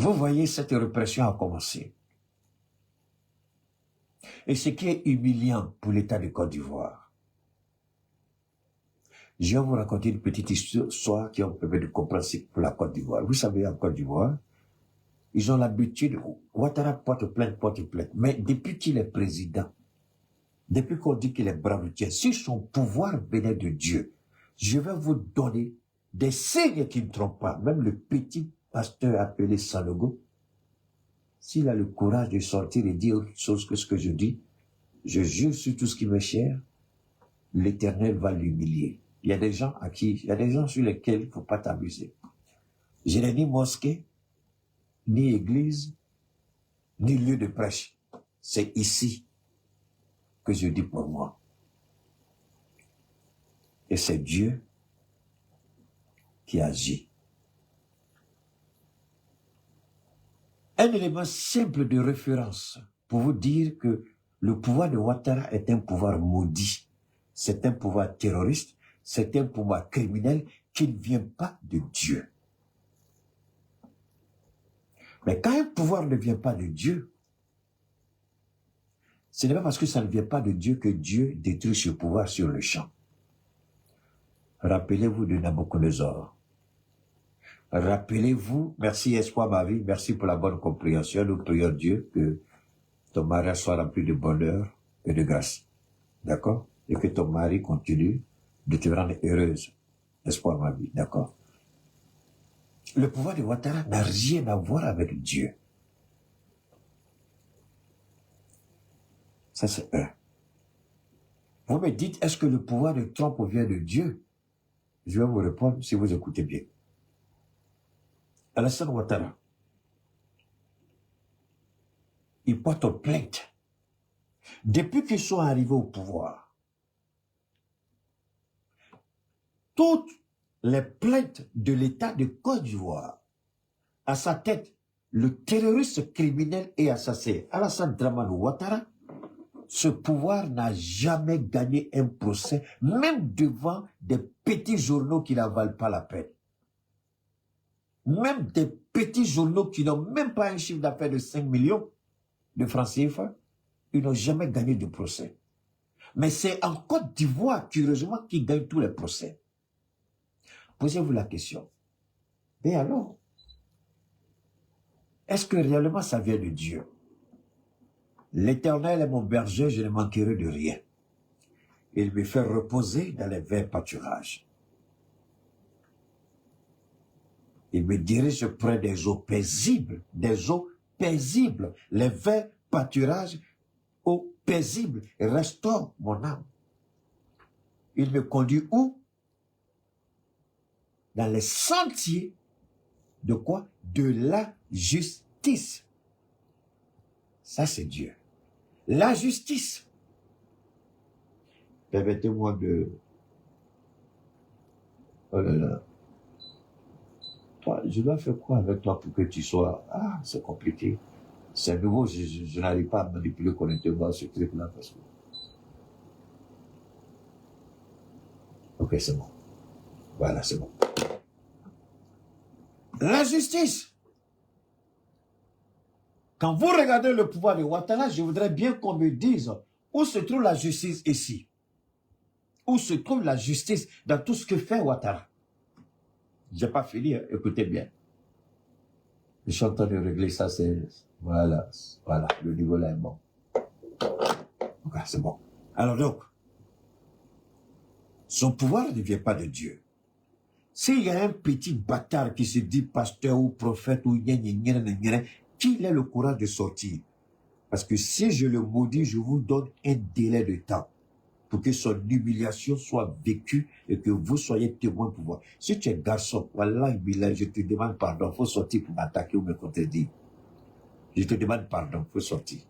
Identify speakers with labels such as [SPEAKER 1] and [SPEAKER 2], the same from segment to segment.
[SPEAKER 1] Vous voyez, cette répression a commencé. Et ce qui est humiliant pour l'État de Côte d'Ivoire, je vais vous raconter une petite histoire qui va vous permettre de comprendre ce pour la Côte d'Ivoire. Vous savez, en Côte d'Ivoire, ils ont l'habitude, Ouattara porte plainte, mais depuis qu'il est président, depuis qu'on dit qu'il est brave, si son pouvoir venait de Dieu, je vais vous donner des signes qui ne trompent pas. Même le petit pasteur appelé Sanogo, s'il a le courage de sortir et dire autre chose que ce que je dis, je jure sur tout ce qui m'est cher, l'Éternel va l'humilier. Il y a des gens sur lesquels il ne faut pas t'abuser. Je n'ai ni mosquée, ni église, ni lieu de prêche. C'est ici que je dis pour moi. Et c'est Dieu qui agit. Un élément simple de référence pour vous dire que le pouvoir de Ouattara est un pouvoir maudit. C'est un pouvoir terroriste, c'est un pouvoir criminel qui ne vient pas de Dieu. Mais quand un pouvoir ne vient pas de Dieu, ce n'est pas parce que ça ne vient pas de Dieu que Dieu détruit ce pouvoir sur le champ. Rappelez-vous de Nabucodonosor. Rappelez-vous, merci Espoir ma vie, merci pour la bonne compréhension. Nous prions Dieu que ton mariage soit rempli de bonheur et de grâce. D'accord? Et que ton mari continue de te rendre heureuse. Espoir ma vie, d'accord? Le pouvoir de Ouattara n'a rien à voir avec Dieu. Ça c'est un. Vous me dites, est-ce que le pouvoir de Trump vient de Dieu? Je vais vous répondre si vous écoutez bien. Alassane Ouattara, il porte plainte. Depuis qu'ils sont arrivés au pouvoir, toutes les plaintes de l'État de Côte d'Ivoire, à sa tête, le terroriste criminel et assassin Alassane Dramane Ouattara, ce pouvoir n'a jamais gagné un procès, même devant des petits journaux qui n'en valent pas la peine. Même des petits journaux qui n'ont même pas un chiffre d'affaires de 5 millions de francs CFA, ils n'ont jamais gagné de procès. Mais c'est en Côte d'Ivoire, curieusement, qu'ils gagnent tous les procès. Posez-vous la question. Et alors, est-ce que réellement ça vient de Dieu? L'Éternel est mon berger, je ne manquerai de rien. Il me fait reposer dans les verts pâturages. Il me dirige près des eaux paisibles, les verts pâturages, eaux paisibles, restaure mon âme. Il me conduit où? Dans les sentiers de quoi? De la justice. Ça, c'est Dieu. La justice. Permettez-moi de... Oh là là. Toi, je dois faire quoi avec toi pour que tu sois... Ah, c'est compliqué. C'est nouveau, je n'arrive pas à manipuler correctement ce truc-là parce que... Ok, c'est bon. Voilà, c'est bon. La justice. Quand vous regardez le pouvoir de Ouattara, je voudrais bien qu'on me dise où se trouve la justice ici. Où se trouve la justice dans tout ce que fait Ouattara. Je n'ai pas fini, hein? Écoutez bien. Je suis en train de régler ça, c'est... Voilà, le niveau là est bon. Ok, c'est bon. Alors donc, son pouvoir ne vient pas de Dieu. S'il y a un petit bâtard qui se dit pasteur ou prophète ou qu'il ait le courage de sortir. Parce que si je le maudis, je vous donne un délai de temps pour que son humiliation soit vécue et que vous soyez témoin pour voir. Si tu es garçon, voilà, je te demande pardon, il faut sortir pour m'attaquer ou me contredire. Je te demande pardon, il faut sortir.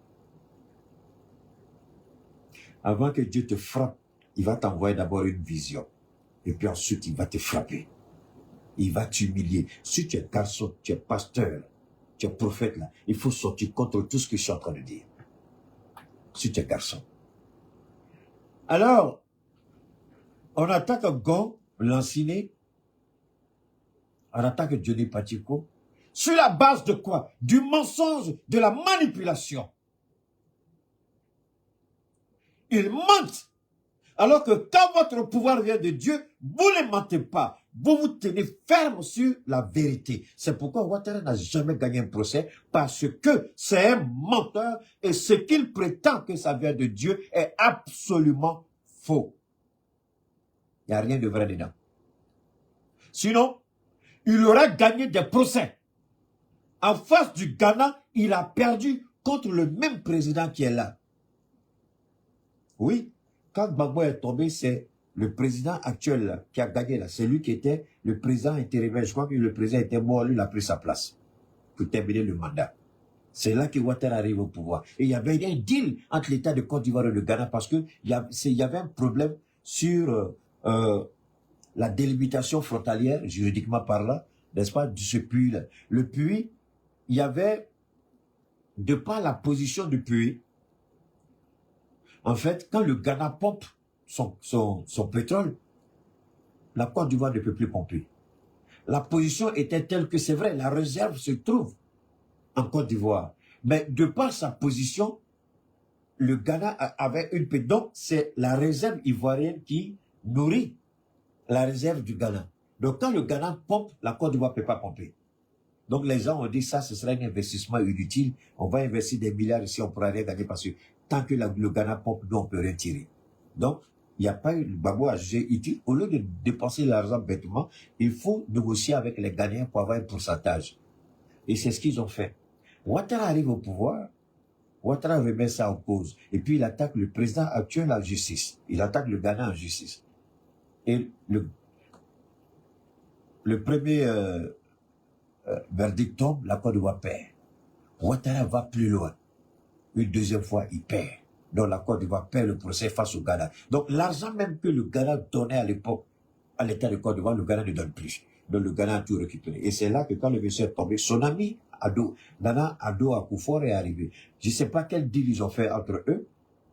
[SPEAKER 1] Avant que Dieu te frappe, il va t'envoyer d'abord une vision. Et puis ensuite, il va te frapper. Il va t'humilier. Si tu es garçon, tu es pasteur, tu es prophète là, il faut sortir contre tout ce que je suis en train de dire. Si tu es garçon. Alors, on attaque Gon, Lanciné, on attaque Johnny Pacheco, Sur la base de quoi? Du mensonge, de la manipulation. Ils mentent. Alors que quand votre pouvoir vient de Dieu, vous ne mentez pas. Vous vous tenez ferme sur la vérité. C'est pourquoi Ouattara n'a jamais gagné un procès, parce que c'est un menteur et ce qu'il prétend que ça vient de Dieu est absolument faux. Il n'y a rien de vrai dedans. Sinon, il aurait gagné des procès. En face du Ghana, il a perdu contre le même président qui est là. Oui, quand Gbagbo est tombé, c'est le président actuel là, qui a gagné là. C'est lui qui était le président intérimaire. Je crois que le président était mort, lui il a pris sa place pour terminer le mandat. C'est là que Ouattara arrive au pouvoir. Et il y avait un deal entre l'État de Côte d'Ivoire et le Ghana parce qu'il y avait un problème sur la délimitation frontalière, juridiquement parlant, n'est-ce pas, de ce puits-là. Le puits, il y avait, de par la position du puits, en fait, quand le Ghana pompe son pétrole, la Côte d'Ivoire ne peut plus pomper. La position était telle que c'est vrai, la réserve se trouve en Côte d'Ivoire. Mais de par sa position, le Ghana avait une paix. Donc, c'est la réserve ivoirienne qui nourrit la réserve du Ghana. Donc, quand le Ghana pompe, la Côte d'Ivoire ne peut pas pomper. Donc, les gens ont dit ça, ce serait un investissement inutile. On va investir des milliards ici, on ne pourra rien gagner parce que tant que le Ghana pompe, nous, on ne peut rien tirer. Donc, il n'y a pas eu, Gbagbo a jugé utile. Au lieu de dépenser l'argent bêtement, il faut négocier avec les Ghanéens pour avoir un pourcentage. Et c'est ce qu'ils ont fait. Ouattara arrive au pouvoir, Ouattara remet ça en cause. Et puis, il attaque le président actuel en justice. Il attaque le Ghana en justice. Et le premier verdict tombe, la Côte d'Ivoire perd. Ouattara va plus loin. Une deuxième fois, il perd. Donc la Côte d'Ivoire perd le procès face au Ghana. Donc l'argent même que le Ghana donnait à l'époque à l'État de Côte d'Ivoire, le Ghana ne donne plus. Donc le Ghana a tout récupéré. Et c'est là que quand le monsieur est tombé, son ami Nana Addo Akufo-Addo est arrivé. Je ne sais pas quel deal ils ont fait entre eux.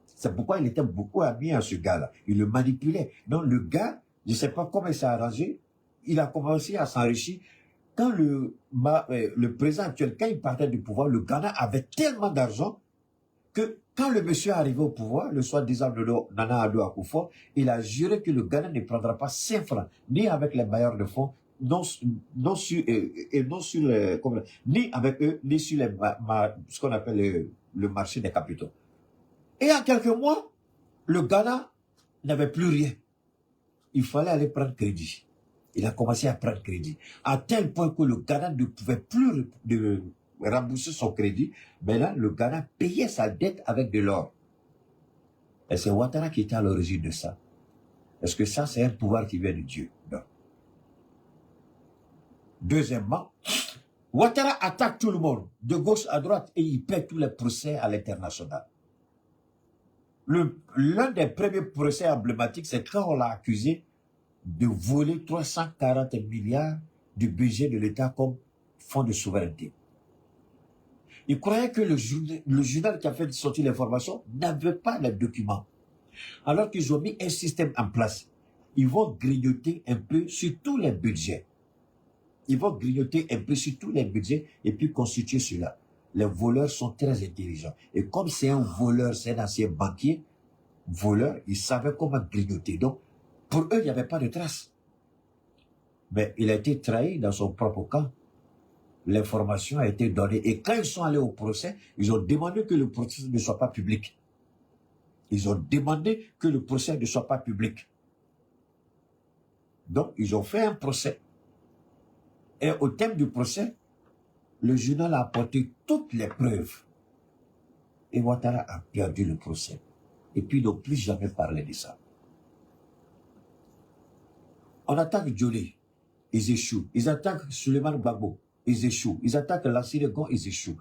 [SPEAKER 1] C'est pourquoi il était beaucoup ami à ce gars-là. Il le manipulait. Donc le gars, je ne sais pas comment il s'est arrangé, il a commencé à s'enrichir. Quand le président actuel, quand il partait du pouvoir, le Ghana avait tellement d'argent que quand le monsieur est arrivé au pouvoir, le soi-disant Nana Addo Akufo, il a juré que le Ghana ne prendra pas 5 francs, ni avec les bailleurs de fonds, ni avec eux, ni sur ce qu'on appelle le marché des capitaux. Et en quelques mois, le Ghana n'avait plus rien. Il fallait aller prendre crédit. Il a commencé à prendre crédit. À tel point que le Ghana ne pouvait plus rembourser son crédit. Mais là, le Ghana payait sa dette avec de l'or. Et c'est Ouattara qui était à l'origine de ça. Est-ce que ça, c'est un pouvoir qui vient de Dieu? Non. Deuxièmement, Ouattara attaque tout le monde, de gauche à droite, et il perd tous les procès à l'international. L'un des premiers procès emblématiques, c'est quand on l'a accusé de voler 340 milliards du budget de l'État comme fonds de souveraineté. Il croyait que le journal qui a fait sortir l'information n'avait pas les documents. Alors qu'ils ont mis un système en place. Ils vont grignoter un peu sur tous les budgets. Ils vont grignoter un peu sur tous les budgets et puis constituer cela. Les voleurs sont très intelligents. Et comme c'est un voleur, c'est un ancien banquier, voleur, il savait comment grignoter. Donc, pour eux, il n'y avait pas de trace. Mais il a été trahi dans son propre camp. L'information a été donnée. Et quand ils sont allés au procès, ils ont demandé que le procès ne soit pas public. Ils ont demandé que le procès ne soit pas public. Donc, ils ont fait un procès. Et au thème du procès, le journal a apporté toutes les preuves. Et Ouattara a perdu le procès. Et puis, ils n'ont plus jamais parlé de ça. On attaque Johnny, ils échouent. Ils attaquent Suleiman Gbagbo, ils échouent. Ils attaquent Lassine Gon, ils échouent.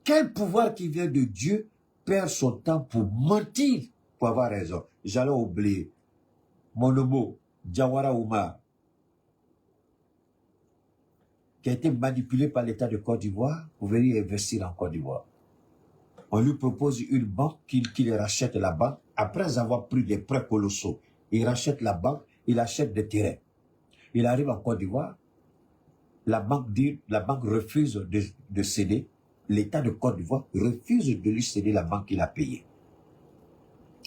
[SPEAKER 1] Quel pouvoir qui vient de Dieu perd son temps pour mentir, pour avoir raison? J'allais oublier. Monomo, Diawara Oumar, qui a été manipulé par l'État de Côte d'Ivoire pour venir investir en Côte d'Ivoire. On lui propose une banque qu'il rachète la banque. Après avoir pris des prêts colossaux, il rachète la banque, il achète des terrains. Il arrive en Côte d'Ivoire. la banque refuse de céder. L'État de Côte d'Ivoire refuse de lui céder la banque qu'il a payée.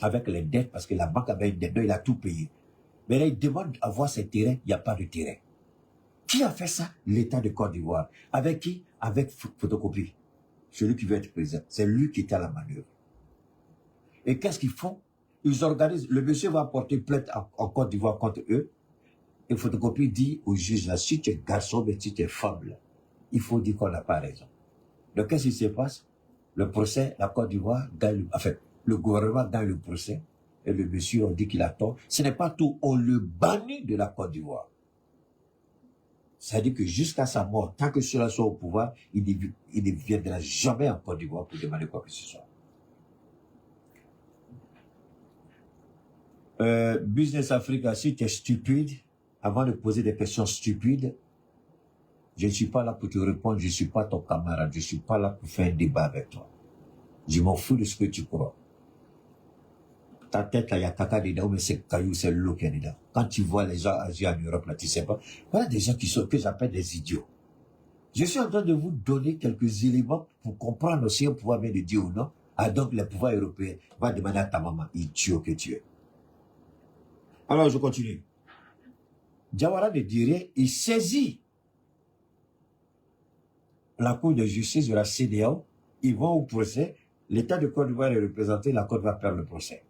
[SPEAKER 1] Avec les dettes, parce que la banque avait une dette, il a tout payé. Mais là, il demande à voir ses terrains, il n'y a pas de terrain. Qui a fait ça? L'État de Côte d'Ivoire. Avec qui? Avec Photocopie. Celui qui veut être président. C'est lui qui est à la manœuvre. Et qu'est-ce qu'ils font? Ils organisent, le monsieur va porter plainte en Côte d'Ivoire contre eux. Et Photocopie dit au juge, là, si tu es garçon, mais si tu es femme, là, il faut dire qu'on n'a pas raison. Donc, qu'est-ce qui se passe? Le procès, la Côte d'Ivoire gagne, enfin, le gouvernement gagne le procès. Et le monsieur, on dit qu'il a tort. Ce n'est pas tout, on le bannit de la Côte d'Ivoire. C'est-à-dire que jusqu'à sa mort, tant que cela soit au pouvoir, il ne viendra jamais en Côte d'Ivoire pour demander quoi que ce soit. Business Africa, si tu es stupide, avant de poser des questions stupides, je ne suis pas là pour te répondre, je ne suis pas ton camarade, je ne suis pas là pour faire un débat avec toi. Je m'en fous de ce que tu crois. Ta tête, là, il y a caca dedans, mais c'est caillou, c'est l'eau qui est dedans. Quand tu vois les gens agir en Europe, là, tu sais pas. Voilà des gens que j'appelle des idiots. Je suis en train de vous donner quelques éléments pour comprendre si un pouvoir vient de Dieu ou non. Ah, donc, le pouvoir européen va demander à ta maman, idiot que tu es. Alors, je continue. Diawara de Diré, il saisit la Cour de justice de la CEDEAO. Ils vont au procès. L'État de Côte d'Ivoire est représenté, la Côte va perdre le procès.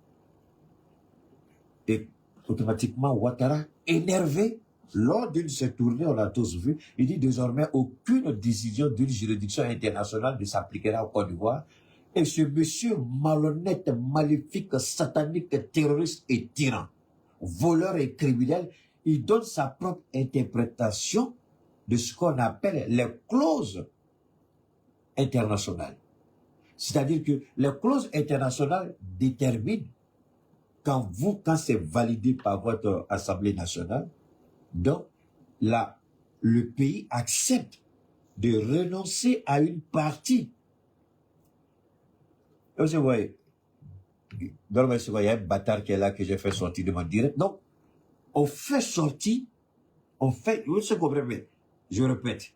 [SPEAKER 1] Et automatiquement, Ouattara, énervé, lors d'une de ses tournées, on l'a tous vu, il dit désormais aucune décision d'une juridiction internationale ne s'appliquera au Côte d'Ivoire. Et ce monsieur malhonnête, maléfique, satanique, terroriste et tyran, voleur et criminel, il donne sa propre interprétation de ce qu'on appelle les clauses internationales. C'est-à-dire que les clauses internationales déterminent quand c'est validé par votre Assemblée nationale, donc le pays accepte de renoncer à une partie. Vous voyez, dans le il y a un bâtard qui est là que j'ai fait sortir de mon direct. Donc, on fait sortir, vous se comprenez, je répète,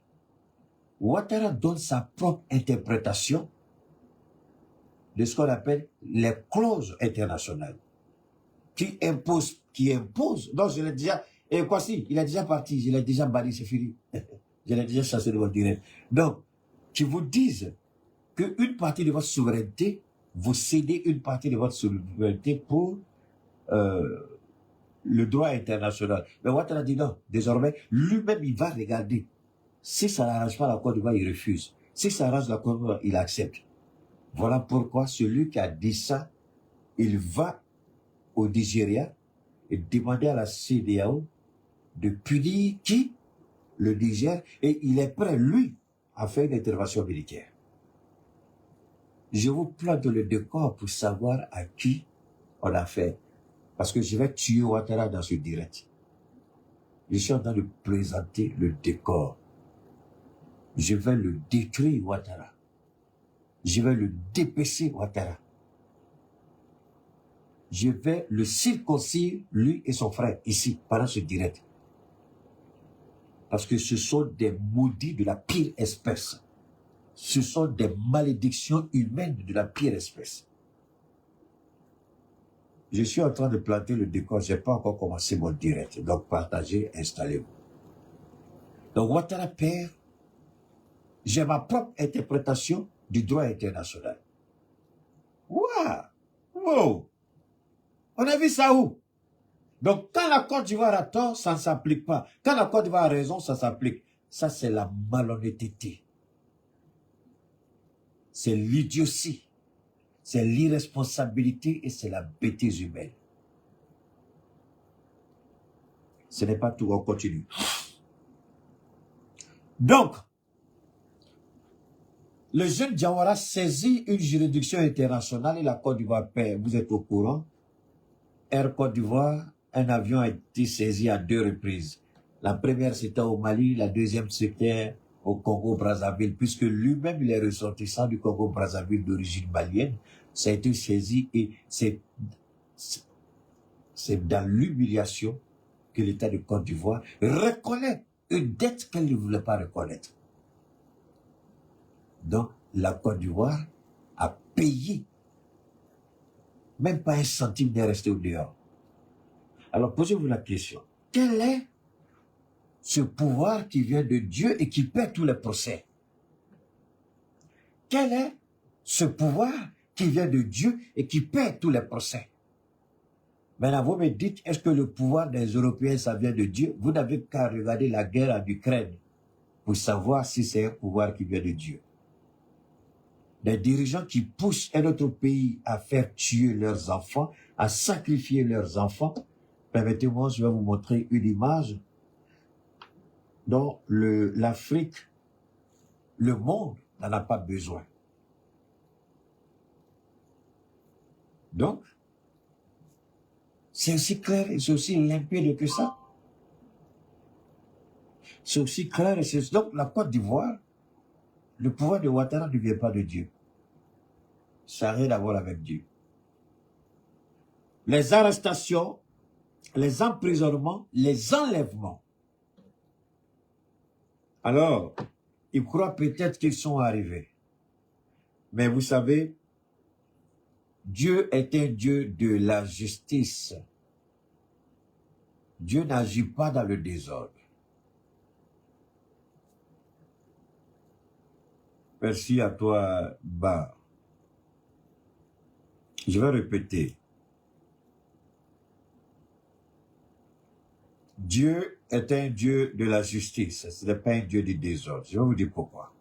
[SPEAKER 1] Ouattara donne sa propre interprétation de ce qu'on appelle les clauses internationales. Qui impose. Donc, je l'ai déjà, et quoi si, il est déjà parti, je l'ai déjà banni, c'est fini. Je l'ai déjà chassé de votre direct. Donc, qui vous disent qu'une partie de votre souveraineté, vous cédez une partie de votre souveraineté pour le droit international. Mais Ouattara dit non, désormais, lui-même, il va regarder. Si ça n'arrange pas la Côte d'Ivoire, il refuse. Si ça arrange la Côte d'Ivoire, il accepte. Voilà pourquoi celui qui a dit ça, il va au Nigeria et demander à la CEDEAO de punir qui? Le Niger, et il est prêt, lui, à faire une intervention militaire. Je vous plante le décor pour savoir à qui on a fait. Parce que je vais tuer Ouattara dans ce direct. Je suis en train de présenter le décor. Je vais le détruire, Ouattara. Je vais le dépecer, Ouattara. Je vais le circoncire, lui et son frère, ici, pendant ce direct. Parce que ce sont des maudits de la pire espèce. Ce sont des malédictions humaines de la pire espèce. Je suis en train de planter le décor, je n'ai pas encore commencé mon direct. Donc partagez, installez-vous. Donc Ouattara perd, j'ai ma propre interprétation du droit international. Waouh! Wow! On a vu ça où? Donc, quand la Côte d'Ivoire a tort, ça ne s'applique pas. Quand la Côte d'Ivoire a raison, ça s'applique. Ça, c'est la malhonnêteté. C'est l'idiotie. C'est l'irresponsabilité et c'est la bêtise humaine. Ce n'est pas tout, on continue. Donc, le jeune Diawara saisit une juridiction internationale et la Côte d'Ivoire perd. Vous êtes au courant? Air Côte d'Ivoire, un avion a été saisi à 2 reprises. La première, c'était au Mali, la deuxième, c'était au Congo-Brazzaville, puisque lui-même, il est ressortissant du Congo-Brazzaville d'origine malienne. Ça a été saisi et c'est dans l'humiliation que l'État de Côte d'Ivoire reconnaît une dette qu'elle ne voulait pas reconnaître. Donc, la Côte d'Ivoire a payé. Même pas un centime n'est resté au dehors. Alors, posez-vous la question. Quel est ce pouvoir qui vient de Dieu et qui paie tous les procès? Quel est ce pouvoir qui vient de Dieu et qui paie tous les procès? Maintenant, vous me dites, est-ce que le pouvoir des Européens, ça vient de Dieu? Vous n'avez qu'à regarder la guerre en Ukraine pour savoir si c'est un pouvoir qui vient de Dieu. Des dirigeants qui poussent un autre pays à faire tuer leurs enfants, à sacrifier leurs enfants. Permettez-moi, je vais vous montrer une image dont l'Afrique, le monde n'en a pas besoin. Donc, c'est aussi clair et c'est aussi limpide que ça. C'est aussi clair et c'est... Donc, la Côte d'Ivoire, le pouvoir de Ouattara ne vient pas de Dieu. Ça n'a rien à voir avec Dieu. Les arrestations, les emprisonnements, les enlèvements. Alors, ils croient peut-être qu'ils sont arrivés. Mais vous savez, Dieu est un Dieu de la justice. Dieu n'agit pas dans le désordre. Merci à toi, Bar. Je vais répéter. Dieu est un Dieu de la justice. Ce n'est pas un Dieu du désordre. Je vais vous dire pourquoi.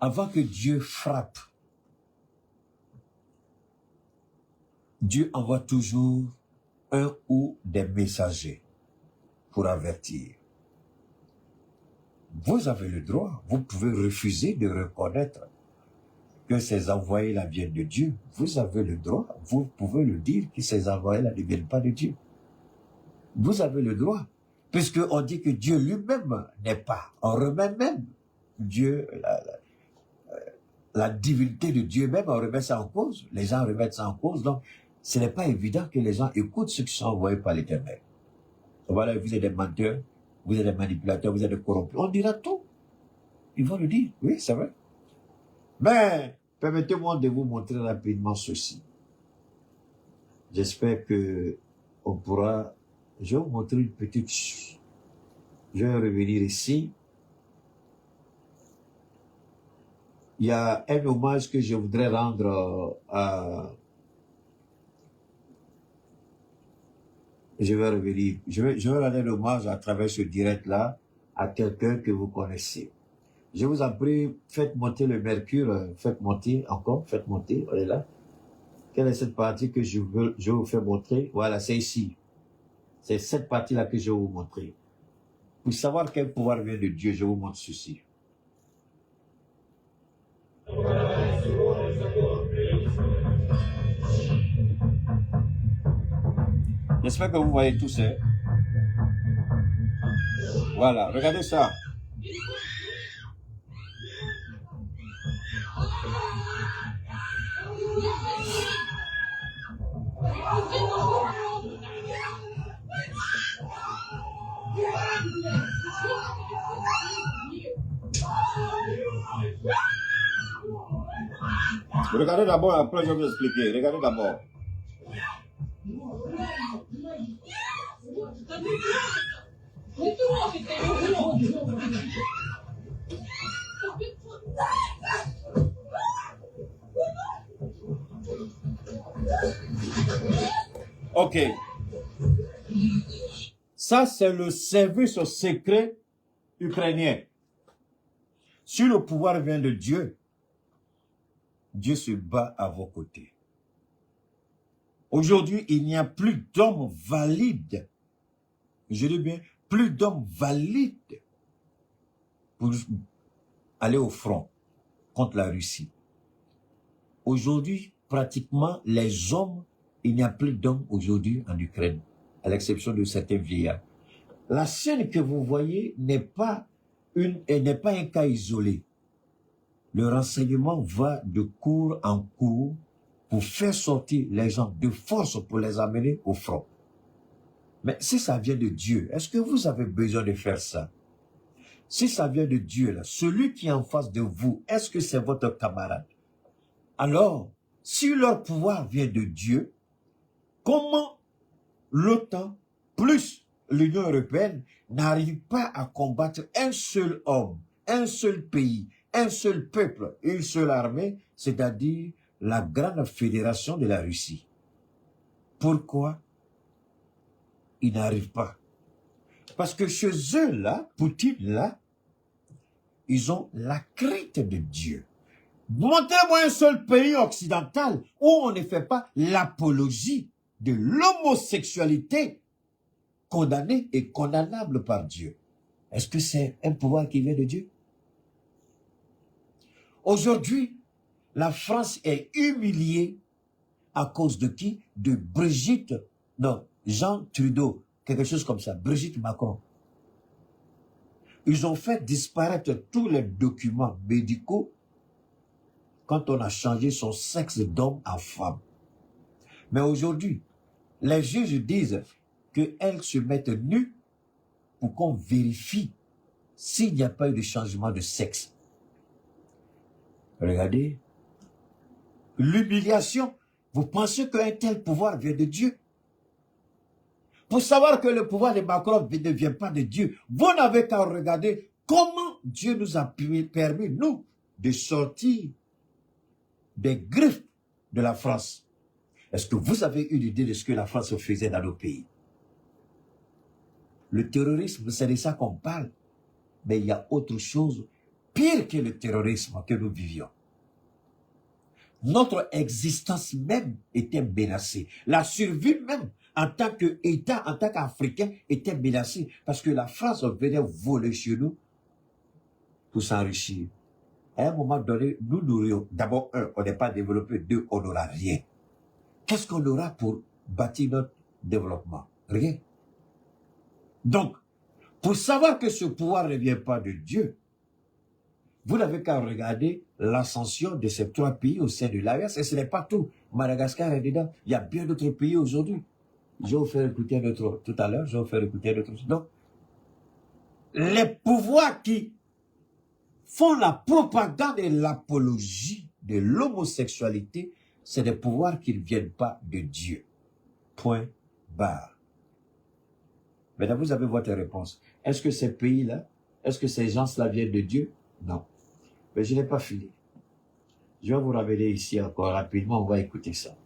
[SPEAKER 1] Avant que Dieu frappe, Dieu envoie toujours un ou des messagers pour avertir. Vous avez le droit, vous pouvez refuser de reconnaître que ces envoyés-là viennent de Dieu. Vous avez le droit, vous pouvez le dire que ces envoyés-là ne viennent pas de Dieu. Vous avez le droit, puisqu'on dit que Dieu lui-même n'est pas. On remet même Dieu, la divinité de Dieu même, on remet ça en cause. Les gens remettent ça en cause, donc ce n'est pas évident que les gens écoutent ceux qui sont envoyés par l'Éternel. Voilà, vous êtes des menteurs, vous êtes des manipulateurs, vous êtes des corrompus. On dira tout. Ils vont le dire, oui, c'est vrai. Mais, permettez-moi de vous montrer rapidement ceci. J'espère que on pourra... Je vais vous montrer une petite... Je vais revenir ici. Il y a un hommage que je voudrais rendre à... Je vais revenir. Je vais rendre l'hommage à travers ce direct-là à quelqu'un que vous connaissez. Je vous en prie, faites monter le mercure, faites monter encore, faites monter, on est là. Quelle est cette partie que je vous fais montrer? Voilà, c'est ici. C'est cette partie-là que je vais vous montrer. Pour savoir quel pouvoir vient de Dieu, je vous montre ceci. J'espère que vous voyez tout ça. Voilà, regardez ça. Regardez d'abord, après je vais vous expliquer. Regardez d'abord. Ok. Ça, c'est le service secret ukrainien. Si le pouvoir vient de Dieu, Dieu se bat à vos côtés. Aujourd'hui, il n'y a plus d'hommes valides. Je dis bien, plus d'hommes valides pour aller au front contre la Russie. Aujourd'hui, pratiquement, les hommes, il n'y a plus d'hommes aujourd'hui en Ukraine, à l'exception de certains vieillards. La scène que vous voyez n'est pas un cas isolé. Le renseignement va de cours en cours pour faire sortir les gens de force pour les amener au front. Mais si ça vient de Dieu, est-ce que vous avez besoin de faire ça? si ça vient de Dieu, là, celui qui est en face de vous, est-ce que c'est votre camarade? Alors, si leur pouvoir vient de Dieu, comment l'OTAN plus l'Union européenne n'arrive pas à combattre un seul homme, un seul pays, un seul peuple, une seule armée, c'est-à-dire la grande fédération de la Russie? Pourquoi ils n'arrivent pas? Parce que chez eux, là, Poutine, là, ils ont la crainte de Dieu. Montrez-moi un seul pays occidental où on ne fait pas l'apologie de l'homosexualité condamnée et condamnable par Dieu. Est-ce que c'est un pouvoir qui vient de Dieu? Aujourd'hui, la France est humiliée à cause de qui? De Brigitte, non, Jean Trudeau, quelque chose comme ça, Brigitte Macron. Ils ont fait disparaître tous les documents médicaux quand on a changé son sexe d'homme en femme. Mais aujourd'hui, les juges disent qu'elles se mettent nues pour qu'on vérifie s'il n'y a pas eu de changement de sexe. Regardez, l'humiliation. Vous pensez qu'un tel pouvoir vient de Dieu? Pour savoir que le pouvoir de Macron ne vient pas de Dieu, vous n'avez qu'à regarder comment Dieu nous a permis, nous, de sortir des griffes de la France. Est-ce que vous avez une idée de ce que la France faisait dans nos pays? Le terrorisme, c'est de ça qu'on parle. Mais il y a autre chose pire que le terrorisme que nous vivions. Notre existence même était menacée. La survie même, en tant qu'État, en tant qu'Africain, était menacée. Parce que la France venait voler chez nous pour s'enrichir. À un moment donné, nous n'aurions, d'abord, on n'est pas développé, deux, on n'aura rien. Qu'est-ce qu'on aura pour bâtir notre développement? Rien. Donc, pour savoir que ce pouvoir ne vient pas de Dieu, vous n'avez qu'à regarder l'ascension de ces trois pays au sein de l'AES, et ce n'est pas tout. Madagascar est dedans. Il y a bien d'autres pays aujourd'hui. Je vais vous faire écouter notre, tout à l'heure, je vais vous faire écouter notre. Donc, les pouvoirs qui font la propagande et l'apologie de l'homosexualité, c'est des pouvoirs qui ne viennent pas de Dieu. Point barre. Maintenant, vous avez votre réponse. Est-ce que ces pays-là, est-ce que ces gens-là viennent de Dieu? Non. Mais je n'ai pas fini. Je vais vous ramener ici encore rapidement, on va écouter ça.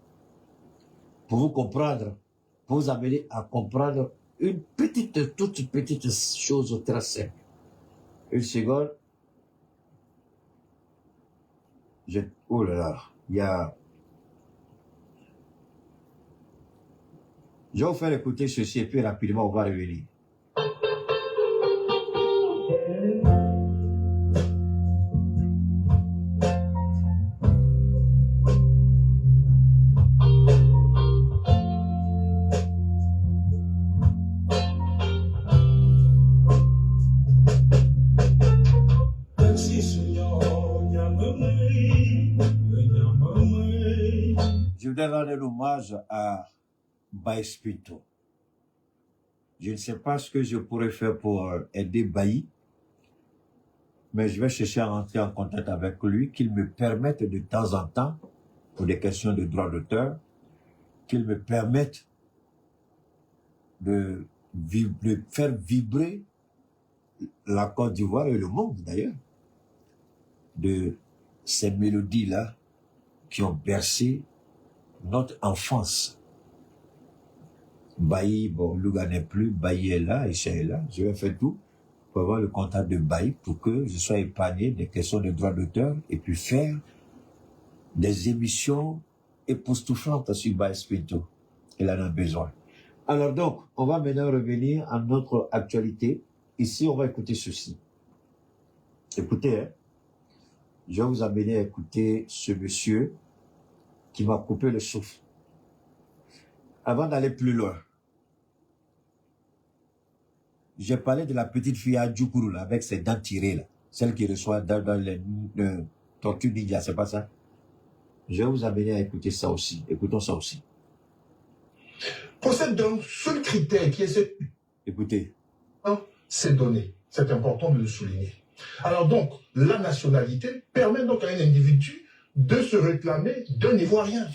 [SPEAKER 1] Pour vous comprendre, pour vous amener à comprendre une petite, toute petite chose très simple. Une seconde. Oh là là, il y a... Je vais vous faire écouter ceci et puis rapidement on va revenir. Je voudrais rendre un hommage à Baïs Pinto. Je ne sais pas ce que je pourrais faire pour aider Baï, mais je vais chercher à entrer en contact avec lui, qu'il me permette de temps en temps, pour des questions de droit d'auteur, qu'il me permette de faire vibrer la Côte d'Ivoire et le monde d'ailleurs, de ces mélodies-là qui ont bercé notre enfance. Baï, bon, Louga n'est plus, Baï est là, Isha est là. Je vais faire tout pour avoir le contact de Baï pour que je sois épargné des questions de droit d'auteur et puis faire des émissions époustouflantes sur Baïs Pinto. Il en a besoin. Alors donc, on va maintenant revenir à notre actualité. Ici, on va écouter ceci. Écoutez, hein. Je vais vous amener à écouter ce monsieur qui m'a coupé le souffle. Avant d'aller plus loin, j'ai parlé de la petite fille à Djoukourou, là, avec ses dents tirées, là. Celle qui reçoit dans les tortues ninja, c'est pas ça? Je vais vous amener à écouter ça aussi. Écoutons ça aussi.
[SPEAKER 2] Possède donc seul critère qui est ce...
[SPEAKER 1] Écoutez.
[SPEAKER 2] C'est donné. C'est important de le souligner. Alors donc, la nationalité permet donc à un individu de se réclamer d'un Ivoirien.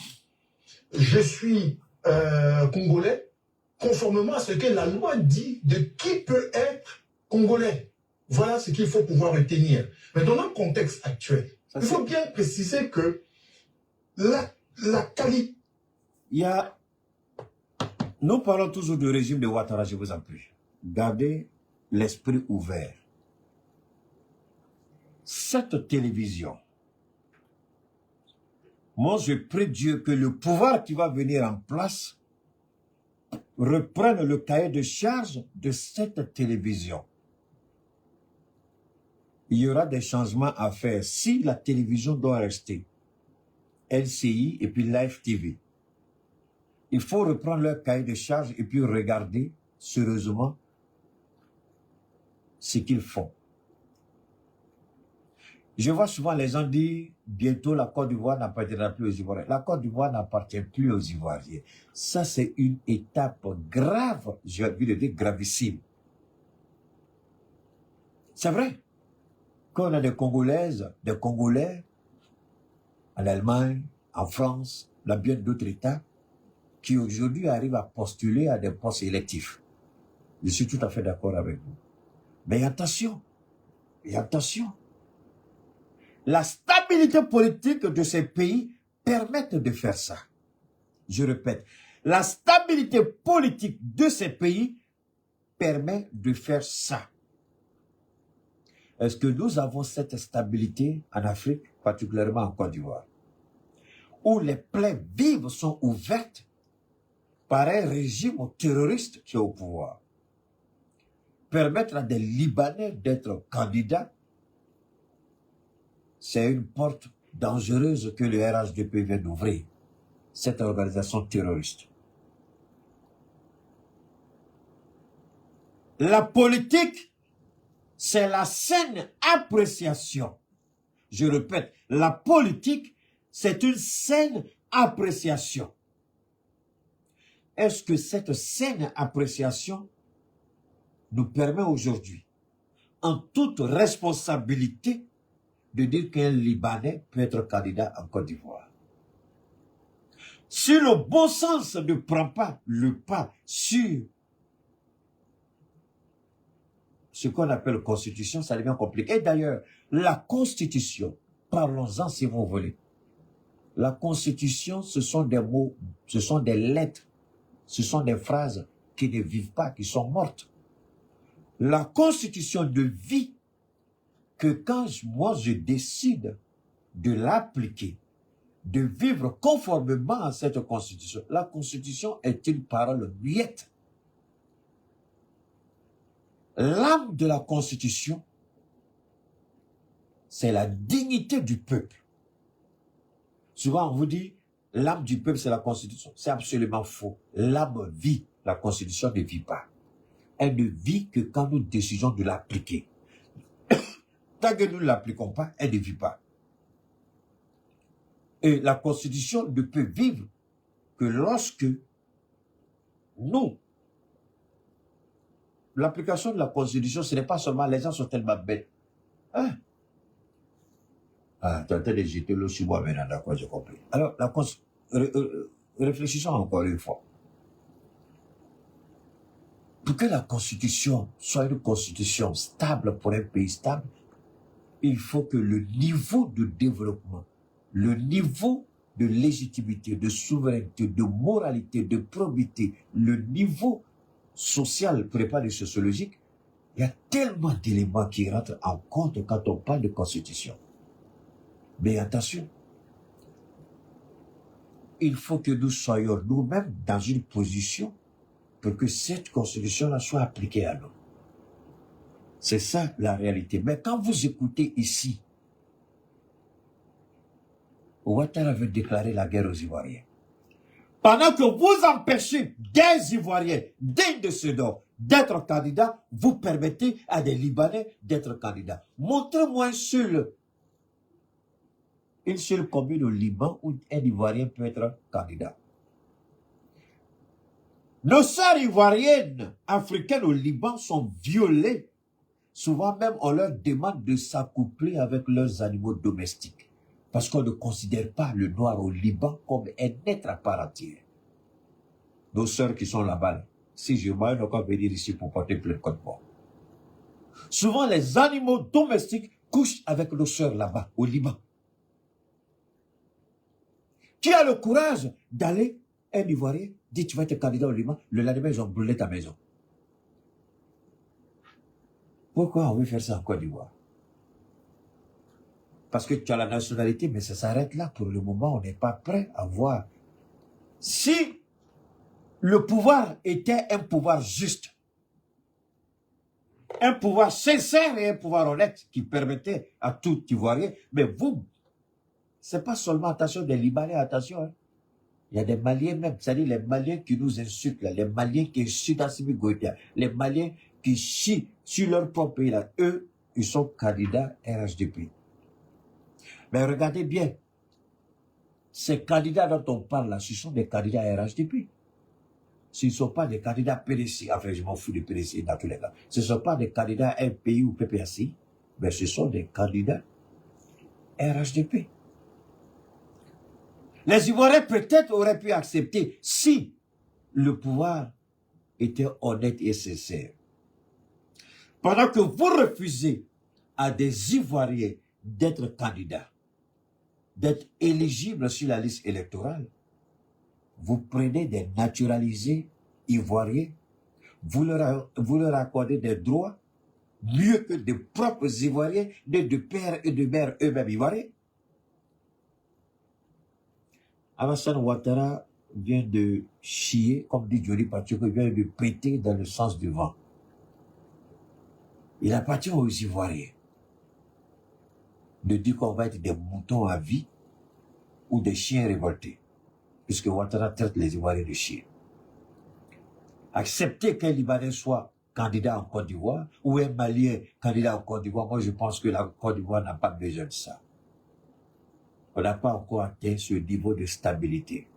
[SPEAKER 2] Je suis Congolais, conformément à ce que la loi dit de qui peut être Congolais. Voilà ce qu'il faut pouvoir retenir. Mais dans notre contexte actuel, il faut bien préciser que la qualité...
[SPEAKER 1] Nous parlons toujours du régime de Ouattara, je vous en prie. Gardez l'esprit ouvert. Cette télévision, moi je prie Dieu que le pouvoir qui va venir en place reprenne le cahier de charge de cette télévision. Il y aura des changements à faire si la télévision doit rester. LCI et puis Live TV. Il faut reprendre leur cahier de charge et puis regarder sérieusement ce qu'ils font. Je vois souvent les gens dire, bientôt la Côte d'Ivoire n'appartiendra plus aux Ivoiriens. La Côte d'Ivoire n'appartient plus aux Ivoiriens. Ça, c'est une étape grave, j'ai envie de dire gravissime. C'est vrai qu'on a des Congolaises, des Congolais, en Allemagne, en France, dans bien d'autres États, qui aujourd'hui arrivent à postuler à des postes électifs. Je suis tout à fait d'accord avec vous. Mais attention, la stabilité politique de ces pays permet de faire ça. Je répète, la stabilité politique de ces pays permet de faire ça. Est-ce que nous avons cette stabilité en Afrique, particulièrement en Côte d'Ivoire, où les plaies vives sont ouvertes par un régime terroriste qui est au pouvoir? Permettre à des Libanais d'être candidats, c'est une porte dangereuse que le RHDP vient d'ouvrir, cette organisation terroriste. La politique, c'est la saine appréciation. Je répète, la politique, c'est une saine appréciation. Est-ce que cette saine appréciation nous permet aujourd'hui, en toute responsabilité, de dire qu'un Libanais peut être candidat en Côte d'Ivoire? Si le bon sens ne prend pas le pas sur ce qu'on appelle constitution, ça devient compliqué. Et d'ailleurs, la constitution, parlons-en si vous voulez. La constitution, ce sont des mots, ce sont des lettres, ce sont des phrases qui ne vivent pas, qui sont mortes. La constitution ne vit que quand moi je décide de l'appliquer, de vivre conformément à cette constitution. La constitution est une parole muette. L'âme de la constitution, c'est la dignité du peuple. Souvent on vous dit, l'âme du peuple c'est la constitution. C'est absolument faux. L'âme vit, la constitution ne vit pas. Elle ne vit que quand nous décidons de l'appliquer. Tant que nous ne l'appliquons pas, elle ne vit pas. Et la constitution ne peut vivre que lorsque nous, l'application de la constitution, ce n'est pas seulement les gens sont tellement bêtes. Hein? Ah, tu es en train de jeter l'eau sur moi maintenant, d'accord, j'ai compris. Alors, réfléchissons encore une fois. Pour que la constitution soit une constitution stable pour un pays stable, il faut que le niveau de développement, le niveau de légitimité, de souveraineté, de moralité, de probité, le niveau social, pour ne pas dire sociologique, il y a tellement d'éléments qui rentrent en compte quand on parle de constitution. Mais attention, il faut que nous soyons nous-mêmes dans une position pour que cette constitution-là soit appliquée à nous. C'est ça la réalité. Mais quand vous écoutez ici, Ouattara veut déclarer la guerre aux Ivoiriens. Pendant que vous empêchez des Ivoiriens dignes de ce nom d'être candidats, vous permettez à des Libanais d'être candidats. Montrez-moi une seule commune au Liban où un Ivoirien peut être candidat. Nos sœurs ivoiriennes africaines au Liban sont violées, Souvent même, on leur demande de s'accoupler avec leurs animaux domestiques. Parce qu'on ne considère pas le noir au Liban comme un être à part entière. Nos sœurs qui sont là-bas, là, si je m'en vais venir ici pour porter plainte contre moi. Souvent, les animaux domestiques couchent avec nos sœurs là-bas, au Liban. Qui a le courage d'aller, un Ivoirien, dit tu vas être candidat au Liban, le lendemain ils ont brûlé ta maison. Pourquoi on veut faire ça en Côte d'Ivoire? Parce que tu as la nationalité, mais ça s'arrête là. Pour le moment, on n'est pas prêt à voir. Si le pouvoir était un pouvoir juste, un pouvoir sincère et un pouvoir honnête qui permettait à tout Ivoirien, mais vous, c'est pas seulement, attention, des Libanais, attention, hein. Il y a des Maliens même, c'est-à-dire les Maliens qui nous insultent, là, les Maliens qui insultent Assimi Goïta, les Maliens qui chient sur leur propre pays, là, eux, ils sont candidats RHDP. Mais regardez bien, ces candidats dont on parle là, ce sont des candidats RHDP. Ce ne sont pas des candidats PDC, enfin je m'en fous de PDC dans tous les cas. Ce ne sont pas des candidats MPI ou PPAC, mais ce sont des candidats RHDP. Les Ivoiriens peut-être auraient pu accepter si le pouvoir était honnête et sincère. Pendant que vous refusez à des Ivoiriens d'être candidats, d'être éligibles sur la liste électorale, vous prenez des naturalisés ivoiriens, vous leur accordez des droits mieux que des propres Ivoiriens, nés de père et de mère eux-mêmes Ivoiriens. Alassane Ouattara vient de chier, comme dit Johnny Pacheco, il vient de péter dans le sens du vent. Il appartient aux Ivoiriens de dire qu'on va être des moutons à vie ou des chiens révoltés, puisque Ouattara traite les Ivoiriens de chiens. Accepter qu'un Libanais soit candidat en Côte d'Ivoire ou un Malien candidat en Côte d'Ivoire, moi je pense que la Côte d'Ivoire n'a pas besoin de ça. On n'a pas encore atteint ce niveau de stabilité.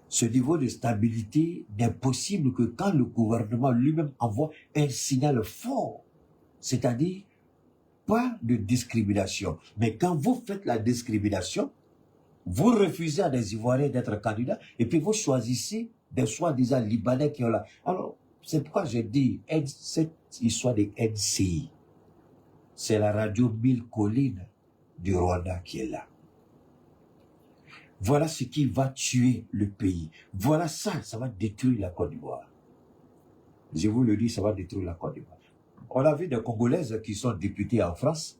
[SPEAKER 1] Ce niveau de stabilité n'est possible que quand le gouvernement lui-même envoie un signal fort, c'est-à-dire pas de discrimination. Mais quand vous faites la discrimination, vous refusez à des Ivoiriens d'être candidats et puis vous choisissez des soi-disant Libanais qui ont là. Alors, c'est pourquoi je dis, cette histoire de NCI, c'est la radio 1000 collines du Rwanda qui est là. Voilà ce qui va tuer le pays. Voilà ça va détruire la Côte d'Ivoire. Je vous le dis, ça va détruire la Côte d'Ivoire. On a vu des Congolaises qui sont députées en France.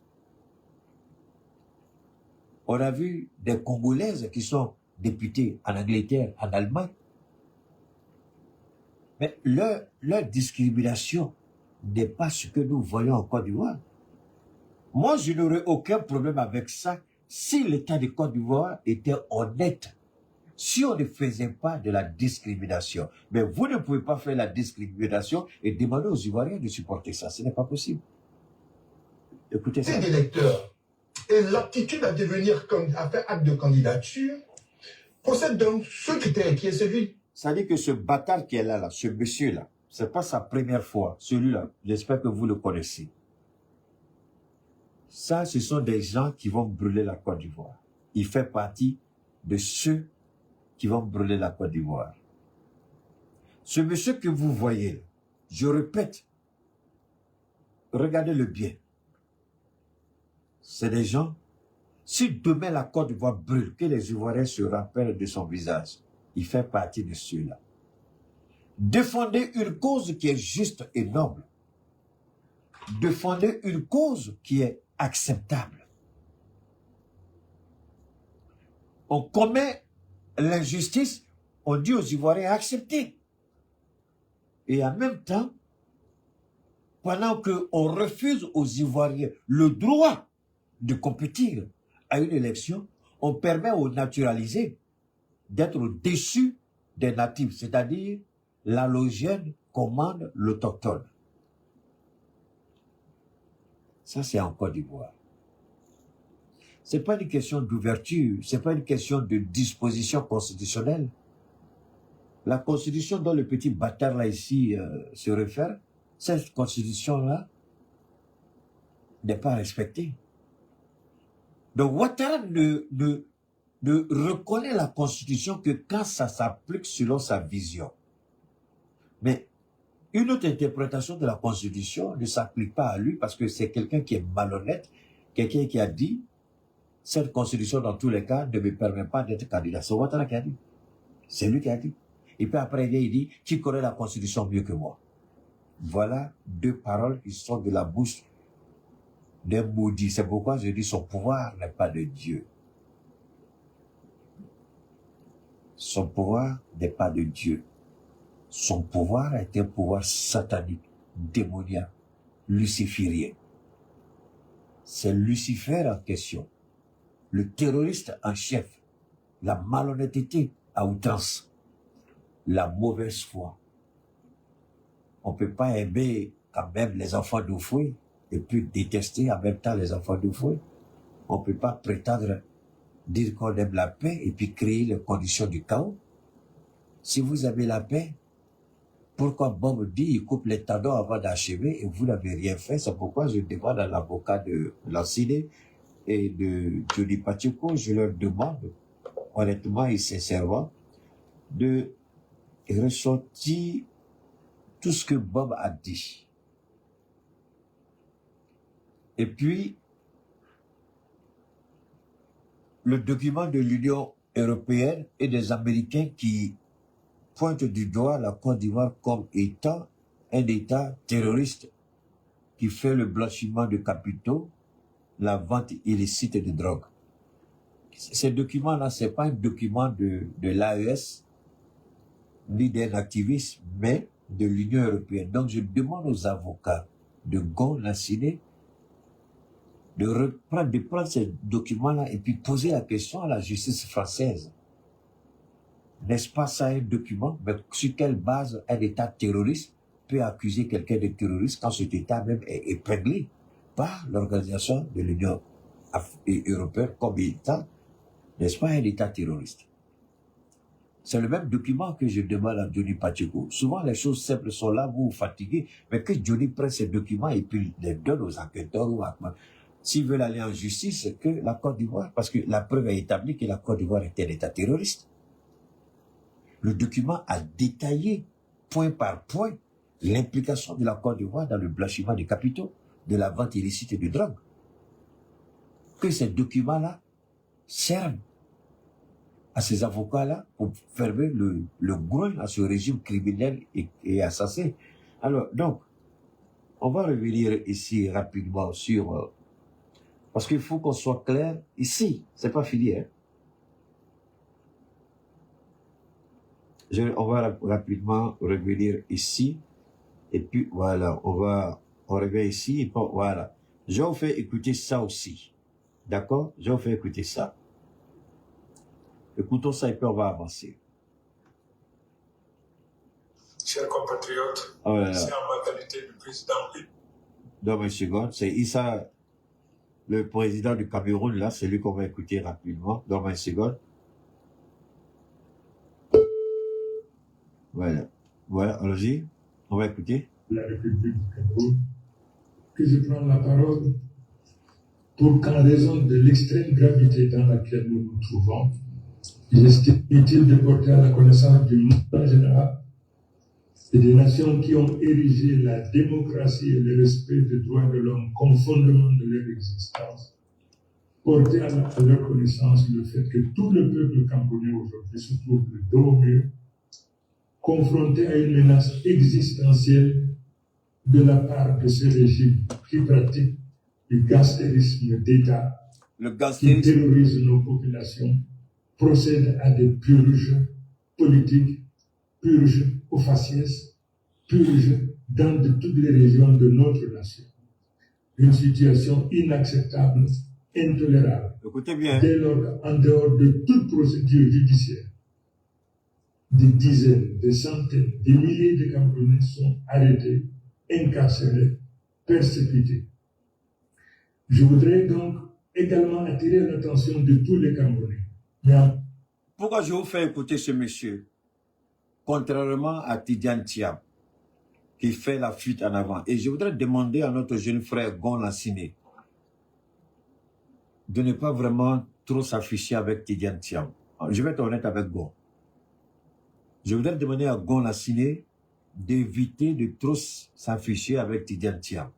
[SPEAKER 1] On a vu des Congolaises qui sont députées en Angleterre, en Allemagne. Mais leur discrimination n'est pas ce que nous voyons en Côte d'Ivoire. Moi, je n'aurais aucun problème avec ça si l'État de Côte d'Ivoire était honnête, si on ne faisait pas de la discrimination. Mais vous ne pouvez pas faire la discrimination et demander aux Ivoiriens de supporter ça. Ce n'est pas possible. Écoutez ça.
[SPEAKER 2] Des électeurs et l'aptitude à devenir, à faire acte de candidature possède donc ce critère qui est celui.
[SPEAKER 1] Ça dit que ce bâtard qui est là, ce monsieur-là, c'est pas sa première fois. Celui-là, j'espère que vous le connaissez. Ça, ce sont des gens qui vont brûler la Côte d'Ivoire. Il fait partie de ceux qui vont brûler la Côte d'Ivoire. Ce monsieur que vous voyez, je répète, regardez-le bien. C'est des gens, si demain la Côte d'Ivoire brûle, que les Ivoiriens se rappellent de son visage, il fait partie de ceux-là. Défendez une cause qui est juste et noble. Défendez une cause qui est acceptable. On commet l'injustice, on dit aux Ivoiriens acceptez. Et en même temps, pendant qu'on refuse aux Ivoiriens le droit de compétir à une élection, on permet aux naturalisés d'être déçus des natifs, c'est-à-dire l'allogène commande l'autochtone. Ça, c'est en Côte d'Ivoire. Ce n'est pas une question d'ouverture, ce n'est pas une question de disposition constitutionnelle. La constitution dont le petit bâtard là ici se réfère, cette constitution-là n'est pas respecté. Donc Ouattara ne reconnaît la Constitution que quand ça s'applique selon sa vision. Mais une autre interprétation de la Constitution ne s'applique pas à lui parce que c'est quelqu'un qui est malhonnête, quelqu'un qui a dit cette Constitution dans tous les cas ne me permet pas d'être candidat. C'est Ouattara qui a dit. C'est lui qui a dit. Et puis après il dit, tu connais la Constitution mieux que moi. Voilà deux paroles qui sont de la bouche d'un maudit. C'est pourquoi je dis son pouvoir n'est pas de Dieu. Son pouvoir n'est pas de Dieu. Son pouvoir est un pouvoir satanique, démoniaque, luciférien. C'est Lucifer en question, le terroriste en chef, la malhonnêteté à outrance, la mauvaise foi. On ne peut pas aimer quand même les enfants d'Oufoué et puis détester en même temps les enfants d'Oufoué. On ne peut pas prétendre dire qu'on aime la paix et puis créer les conditions du chaos. Si vous aimez la paix, pourquoi Bob dit il coupe les tendons avant d'achever et vous n'avez rien fait? C'est pourquoi je demande à l'avocat de Lansine et de Johnny Pacheco, je leur demande honnêtement et sincèrement de ressortir tout ce que Bob a dit. Et puis, le document de l'Union européenne et des Américains qui pointent du doigt la Côte d'Ivoire comme étant un État terroriste qui fait le blanchiment de capitaux, la vente illicite de drogue. Ces documents-là, ce n'est pas un document de l'AES, ni d'un activiste, mais de l'Union européenne. Donc, je demande aux avocats de Gon Lansine de prendre ces documents-là et puis poser la question à la justice française. N'est-ce pas ça un document? Mais sur quelle base un État terroriste peut accuser quelqu'un de terroriste quand cet État même est épinglé par l'organisation de l'Union européenne comme État? N'est-ce pas un État terroriste? C'est le même document que je demande à Johnny Pacheco. Souvent, les choses simples sont là, vous vous fatiguez, mais que Johnny prenne ces documents et puis les donne aux enquêteurs ou à s'ils veulent aller en justice, que la Côte d'Ivoire, parce que la preuve est établie que la Côte d'Ivoire est un État terroriste. Le document a détaillé, point par point, l'implication de la Côte d'Ivoire dans le blanchiment des capitaux, de la vente illicite de drogue. Que ces documents-là servent à ces avocats-là pour fermer le groin à ce régime criminel et assassin. Alors, donc, on va revenir ici rapidement sur... parce qu'il faut qu'on soit clair, ici, c'est pas fini. Hein. On va rapidement revenir ici, et puis voilà, on revient ici, et puis voilà. Je vous fais écouter ça aussi. D'accord? Je vous fais écouter ça. Écoutons ça et puis on va avancer.
[SPEAKER 3] Chers compatriotes, c'est en ma qualité de président.
[SPEAKER 1] Dans une seconde, c'est Issa, le président du Cameroun, là, c'est lui qu'on va écouter rapidement. Dans une seconde. Voilà. Voilà, allons-y. On va écouter.
[SPEAKER 4] La République du Cameroun, que je prends la parole pour qu'en raison de l'extrême gravité dans laquelle nous nous trouvons, il est utile de porter à la connaissance du monde en général et des nations qui ont érigé la démocratie et le respect des droits de l'homme comme fondement de leur existence, porter à leur connaissance le fait que tout le peuple camerounais aujourd'hui se trouve le dos au mur, confronté à une menace existentielle de la part de ce régime qui pratique du gangstérisme d'État, qui terrorise nos populations, procède à des purges politiques, purges au faciès, purges dans toutes les régions de notre nation. Une situation inacceptable, intolérable.
[SPEAKER 1] Écoutez bien.
[SPEAKER 4] Dès lors qu'en dehors de toute procédure judiciaire, des dizaines, des centaines, des milliers de Camerounais sont arrêtés, incarcérés, persécutés. Je voudrais donc également attirer l'attention de tous les Camerounais.
[SPEAKER 1] Pourquoi je vous fais écouter ce monsieur? Contrairement à Tidiane Thiam, qui fait la fuite en avant. Et je voudrais demander à notre jeune frère Gon Lansine, de ne pas vraiment trop s'afficher avec Tidjane Thiam. Je vais être honnête avec Gon. Je voudrais demander à Gon Lassiné d'éviter de trop s'afficher avec Tidjane Thiam.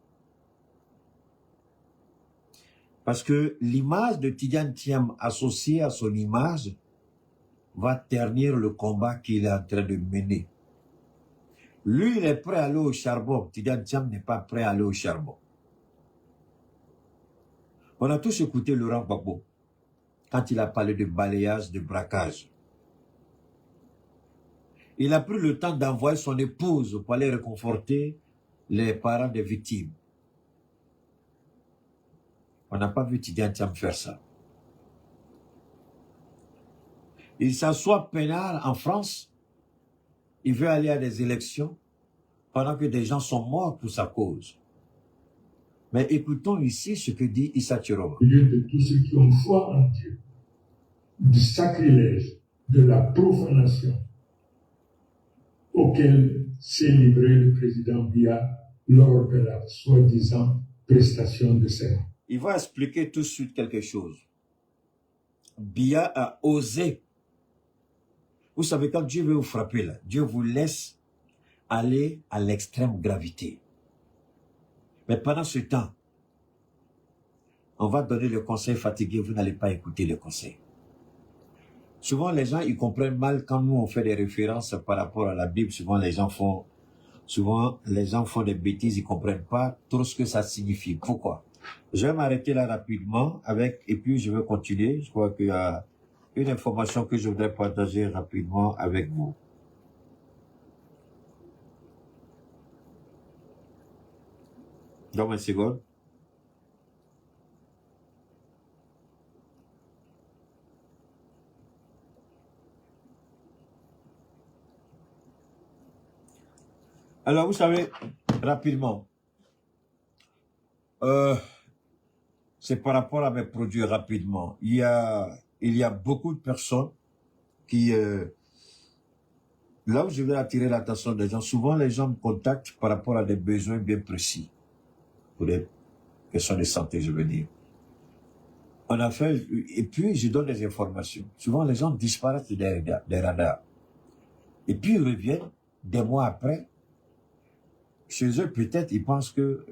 [SPEAKER 1] Parce que l'image de Tidjane Thiam associée à son image va ternir le combat qu'il est en train de mener. Lui, il est prêt à aller au charbon. Tidjane Thiam n'est pas prêt à aller au charbon. On a tous écouté Laurent Gbagbo quand il a parlé de balayage, de braquage. Il a pris le temps d'envoyer son épouse pour aller réconforter les parents des victimes. On n'a pas vu Tidjane Thiam faire ça. Il s'assoit peinard en France. Il veut aller à des élections pendant que des gens sont morts pour sa cause. Mais écoutons ici ce que dit Issa Tirova.
[SPEAKER 4] Au lieu de tous ceux qui ont foi en Dieu, du sacrilège, de la profanation auquel s'est livré le président Biya lors de la soi-disant prestation de serment.
[SPEAKER 1] Il va expliquer tout de suite quelque chose. Biya a osé. Vous savez, quand Dieu veut vous frapper, là, Dieu vous laisse aller à l'extrême gravité. Mais pendant ce temps, on va donner le conseil fatigué, vous n'allez pas écouter le conseil. Souvent, les gens, ils comprennent mal quand nous, on fait des références par rapport à la Bible. Souvent, les gens font des bêtises, ils ne comprennent pas trop ce que ça signifie. Pourquoi? Je vais m'arrêter là rapidement et puis je vais continuer. Je crois qu'il y a une information que je voudrais partager rapidement avec vous. Dans une seconde. Alors, vous savez, rapidement, c'est par rapport à mes produits rapidement. Il y a beaucoup de personnes qui, là où je vais attirer l'attention des gens, souvent les gens me contactent par rapport à des besoins bien précis, pour des questions de santé, je veux dire. On a fait, et puis je donne des informations. Souvent les gens disparaissent des radars. Et puis ils reviennent des mois après. Chez eux, peut-être, ils pensent que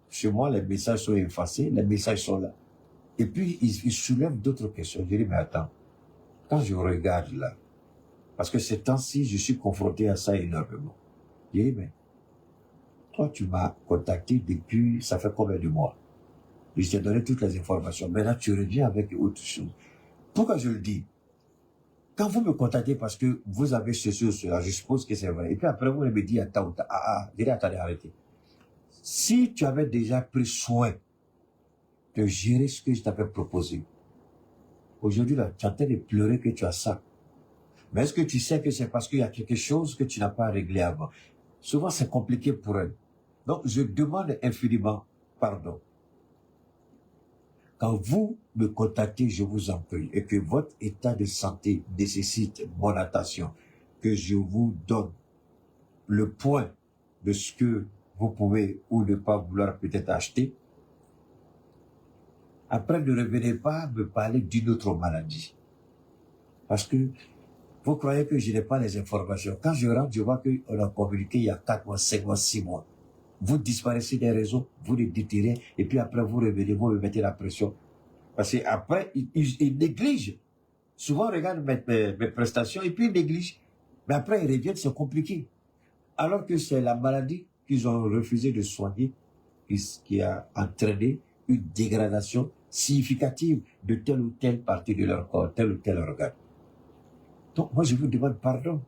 [SPEAKER 1] chez moi, les messages sont effacés, les messages sont là. Et puis, ils soulèvent d'autres questions. Je dis, mais attends, quand je regarde là, parce que ces temps-ci, je suis confronté à ça énormément. Je dis, mais toi, tu m'as contacté depuis, ça fait combien de mois? Et je t'ai donné toutes les informations. Maintenant, tu reviens avec autre chose. Pourquoi je le dis? Quand vous me contactez parce que vous avez ceci ou cela, je suppose que c'est vrai. Et puis après, vous me dites, attends, je dis, attendez, arrêtez. Si tu avais déjà pris soin de gérer ce que je t'avais proposé, aujourd'hui, là, tu es en train de pleurer que tu as ça. Mais est-ce que tu sais que c'est parce qu'il y a quelque chose que tu n'as pas réglé avant? Souvent, c'est compliqué pour eux. Donc, je demande infiniment pardon. Quand vous me contactez, je vous en prie, et que votre état de santé nécessite mon attention, que je vous donne le point de ce que vous pouvez ou ne pas vouloir peut-être acheter, après ne revenez pas me parler d'une autre maladie. Parce que vous croyez que je n'ai pas les informations. Quand je rentre, je vois qu'on a communiqué il y a 4 mois, 5 mois, 6 mois. Vous disparaissez des réseaux, vous les détirez, et puis après vous revenez, vous me mettez la pression. Parce qu'après, ils négligent. Souvent, on regarde mes prestations, et puis ils négligent. Mais après, ils reviennent, c'est compliqué. Alors que c'est la maladie qu'ils ont refusé de soigner, qui a entraîné une dégradation significative de telle ou telle partie de leur corps, tel ou tel organe. Donc, moi, je vous demande pardon.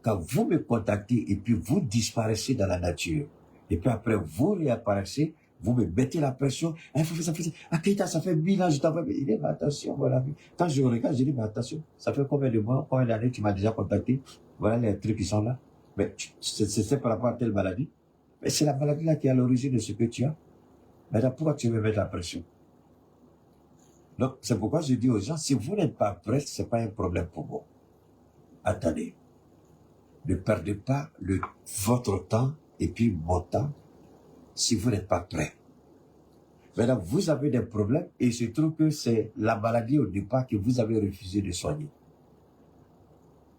[SPEAKER 1] Quand vous me contactez et puis vous disparaissez dans la nature, et puis après vous réapparaissez, vous me mettez la pression, il faut faire ça, Keita, ça fait 1000 ans, je t'envoie, il dit, mais attention, voilà. Quand je regarde, je dis, mais attention, ça fait combien de mois, combien d'années tu m'as déjà contacté, voilà les trucs qui sont là. Mais c'est par rapport à telle maladie. Mais c'est la maladie là qui est à l'origine de ce que tu as. Maintenant, pourquoi tu me mets la pression? Donc, c'est pourquoi je dis aux gens, si vous n'êtes pas prêts, c'est pas un problème pour vous. Attendez. Ne perdez pas votre temps et puis mon temps si vous n'êtes pas prêt. Maintenant, vous avez des problèmes et il se trouve que c'est la maladie au départ que vous avez refusé de soigner.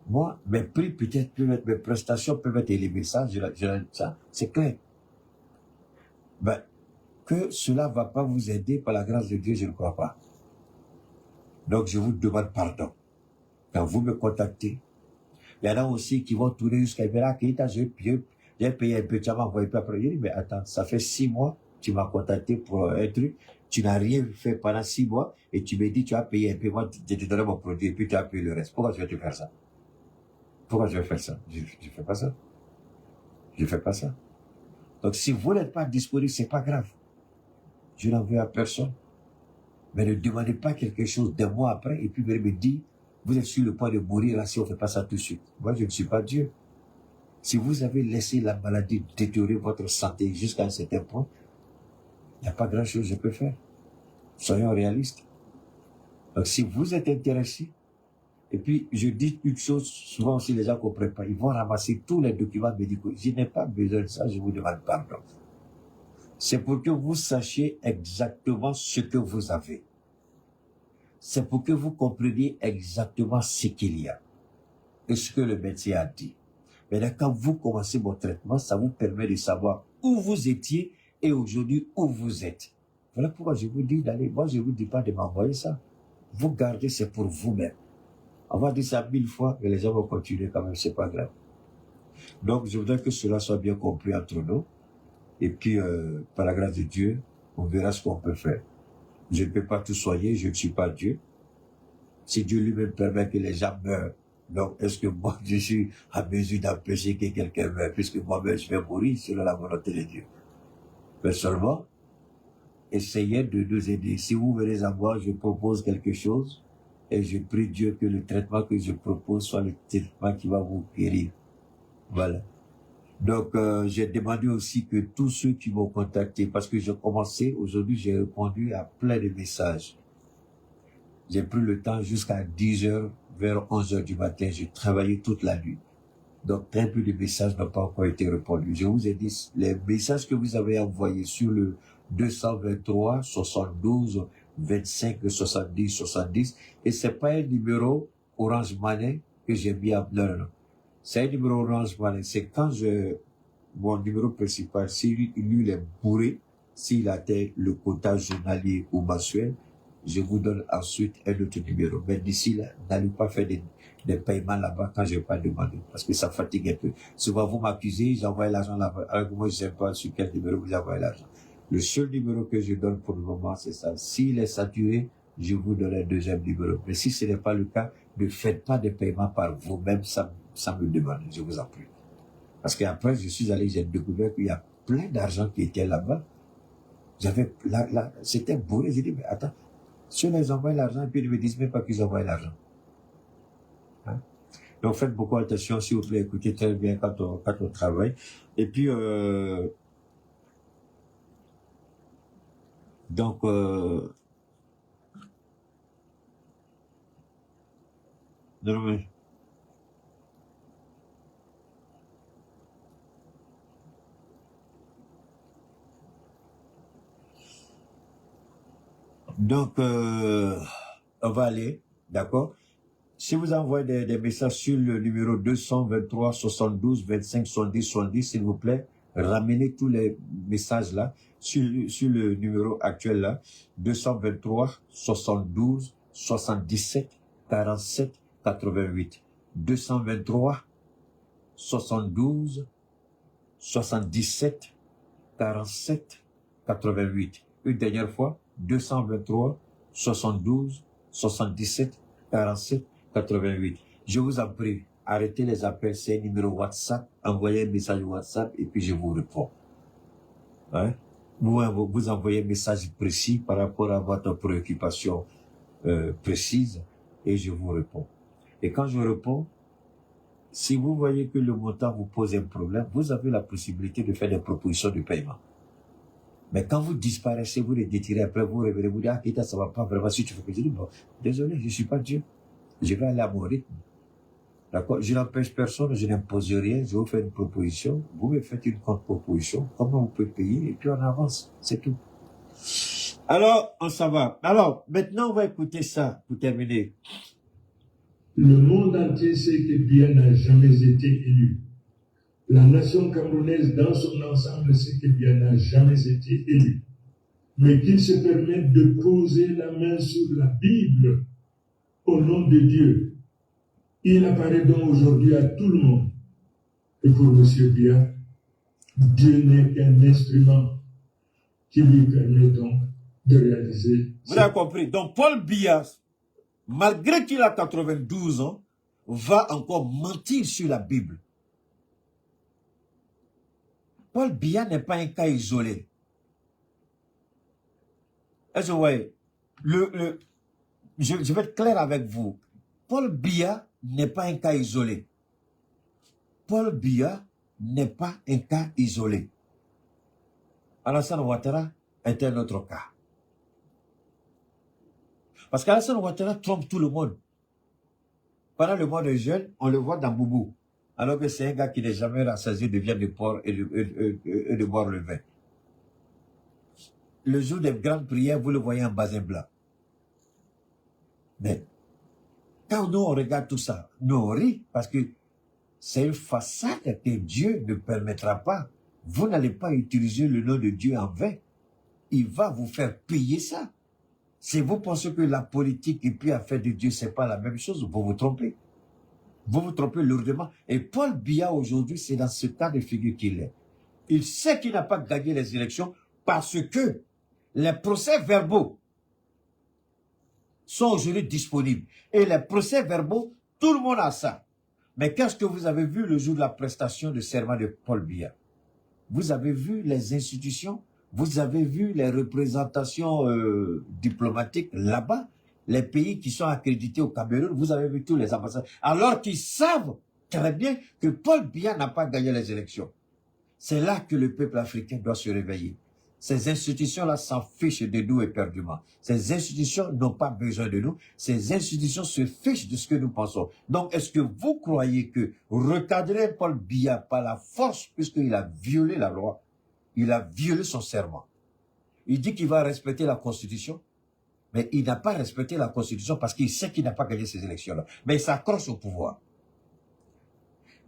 [SPEAKER 1] Moi, mes prix peut-être peuvent être, mes prestations peuvent être élevées, ça, c'est clair. Ben, que cela ne va pas vous aider par la grâce de Dieu, je ne crois pas. Donc, je vous demande pardon. Quand vous me contactez, il y en a aussi qui vont tourner jusqu'à dire, j'ai payé un peu, tu m'as envoyé pas après. Je dis, mais attends, ça fait 6 mois, tu m'as contacté pour un truc, tu n'as rien fait pendant 6 mois, et tu me dis, tu as payé un peu, moi, je te donne mon produit, et puis tu as payé le reste. Pourquoi tu vas te faire ça? Pourquoi je vais faire ça? Je fais pas ça. Je fais pas ça. Donc, si vous n'êtes pas disponible, c'est pas grave. Je n'en veux à personne. Mais ne demandez pas quelque chose d'un mois après, et puis vous me dites, vous êtes sur le point de mourir, là, si on ne fait pas ça tout de suite. Moi, je ne suis pas Dieu. Si vous avez laissé la maladie détériorer votre santé jusqu'à un certain point, il n'y a pas grand-chose que je peux faire. Soyons réalistes. Donc, si vous êtes intéressé, et puis je dis une chose, souvent aussi les gens ne comprennent pas, ils vont ramasser tous les documents médicaux. Je n'ai pas besoin de ça, je vous demande pardon. C'est pour que vous sachiez exactement ce que vous avez. C'est pour que vous compreniez exactement ce qu'il y a et ce que le médecin a dit. Maintenant, quand vous commencez votre traitement, ça vous permet de savoir où vous étiez et aujourd'hui où vous êtes. Voilà pourquoi je vous dis d'aller. Moi, je ne vous dis pas de m'envoyer ça. Vous gardez, c'est pour vous-même. On va dire ça 1000 fois, mais les gens vont continuer quand même, c'est pas grave. Donc, je voudrais que cela soit bien compris entre nous. Et puis, par la grâce de Dieu, on verra ce qu'on peut faire. Je ne peux pas tout soigner, je ne suis pas Dieu. Si Dieu lui-même permet que les gens meurent, donc est-ce que moi je suis à mesure d'empêcher que quelqu'un meure, puisque moi-même je vais mourir selon la volonté de Dieu. Mais seulement, essayez de nous aider. Si vous venez à moi, je propose quelque chose, et je prie Dieu que le traitement que je propose soit le traitement qui va vous guérir. Voilà. Donc, j'ai demandé aussi que tous ceux qui m'ont contacté, parce que j'ai commencé, aujourd'hui, j'ai répondu à plein de messages. J'ai pris le temps jusqu'à 10h, vers 11h du matin, j'ai travaillé toute la nuit. Donc, très peu de messages n'ont pas encore été répondus. Je vous ai dit, les messages que vous avez envoyés sur le 223 72 25 70 70, et c'est pas un numéro Orange Money que j'ai mis en non. C'est un numéro Orange Money. C'est quand mon numéro principal, s'il lui est bourré, s'il atteint le quota journalier ou mensuel, je vous donne ensuite un autre numéro. Mais d'ici là, n'allez pas faire des paiements là-bas quand je n'ai pas demandé, parce que ça fatigue un peu. Souvent, vous m'accusez, j'envoie l'argent là-bas. Alors que moi, je ne sais pas sur quel numéro vous envoyez l'argent. Le seul numéro que je donne pour le moment, c'est ça. S'il est saturé, je vous donne un deuxième numéro. Mais si ce n'est pas le cas, ne faites pas de paiement par vous-même sans me demander, je vous en prie. Parce qu'après, je suis allé, j'ai découvert qu'il y a plein d'argent qui était là-bas. C'était bourré. J'ai dit, mais attends, si on les envoie l'argent, et puis ils ne me disent même pas qu'ils envoient l'argent. Hein? Donc faites beaucoup attention, s'il vous plaît, écoutez très bien quand on travaille. Et puis, donc, non, mais, donc, on va aller, d'accord? Si vous envoyez des messages sur le numéro 223 72 25 70 70, s'il vous plaît, ramenez tous les messages là sur le numéro actuel là, 223 72 77 47 88. 223 72 77 47 88. Une dernière fois, 223 72 77 47 88. Je vous en prie, arrêtez les appels, c'est un numéro WhatsApp, envoyez un message WhatsApp et puis je vous réponds. Hein? Vous envoyez un message précis par rapport à votre préoccupation précise et je vous réponds. Et quand je réponds, si vous voyez que le montant vous pose un problème, vous avez la possibilité de faire des propositions de paiement. Mais quand vous disparaissez, vous les détirez, après vous revenez, vous dites, ah, Keita, ça va pas vraiment, si tu fais que je dis, bon, désolé, je suis pas Dieu. Je vais aller à mon rythme. D'accord? Je n'empêche personne, je n'impose rien, je vous fais une proposition, vous me faites une contre-proposition, comment vous pouvez payer, et puis on avance, c'est tout. Alors, on s'en va. Alors, maintenant, on va écouter ça pour terminer.
[SPEAKER 4] Le monde entier sait que Biya n'a jamais été élu. La nation camerounaise dans son ensemble sait que Biya n'a jamais été élu. Mais qu'il se permette de poser la main sur la Bible au nom de Dieu. Il apparaît donc aujourd'hui à tout le monde que pour M. Biya, Dieu n'est qu'un instrument qui lui permet donc de réaliser.
[SPEAKER 1] Vous avez compris. Donc, Paul Biya, malgré qu'il a 92 ans, va encore mentir sur la Bible. Paul Biya n'est pas un cas isolé. Est-ce que vous voyez? Je vais être clair avec vous. Paul Biya n'est pas un cas isolé. Paul Biya n'est pas un cas isolé. Alassane Ouattara est un autre cas. Parce qu'Alassane Ouattara trompe tout le monde. Pendant le mois de juin, on le voit dans Boubou. Alors que c'est un gars qui n'est jamais rassasié de viande de porc et de boire le vin. Le jour des grandes prières, vous le voyez en basin blanc. Mais quand nous on regarde tout ça, nous on rit parce que c'est une façade que Dieu ne permettra pas. Vous n'allez pas utiliser le nom de Dieu en vain. Il va vous faire payer ça. Si vous pensez que la politique et puis l'affaire de Dieu, c'est pas la même chose, vous vous trompez. Vous vous trompez lourdement. Et Paul Biya aujourd'hui, c'est dans ce cas de figure qu'il est. Il sait qu'il n'a pas gagné les élections parce que les procès-verbaux sont aujourd'hui disponibles. Et les procès-verbaux, tout le monde a ça. Mais qu'est-ce que vous avez vu le jour de la prestation de serment de Paul Biya? Vous avez vu les institutions, vous avez vu les représentations diplomatiques là-bas, les pays qui sont accrédités au Cameroun, vous avez vu tous les ambassadeurs. Alors qu'ils savent très bien que Paul Biya n'a pas gagné les élections. C'est là que le peuple africain doit se réveiller. Ces institutions-là s'en fichent de nous éperdument. Ces institutions n'ont pas besoin de nous. Ces institutions se fichent de ce que nous pensons. Donc, est-ce que vous croyez que recadrer Paul Biya par la force, puisqu'il a violé la loi, il a violé son serment. Il dit qu'il va respecter la Constitution, mais il n'a pas respecté la Constitution parce qu'il sait qu'il n'a pas gagné ces élections-là. Mais il s'accroche au pouvoir.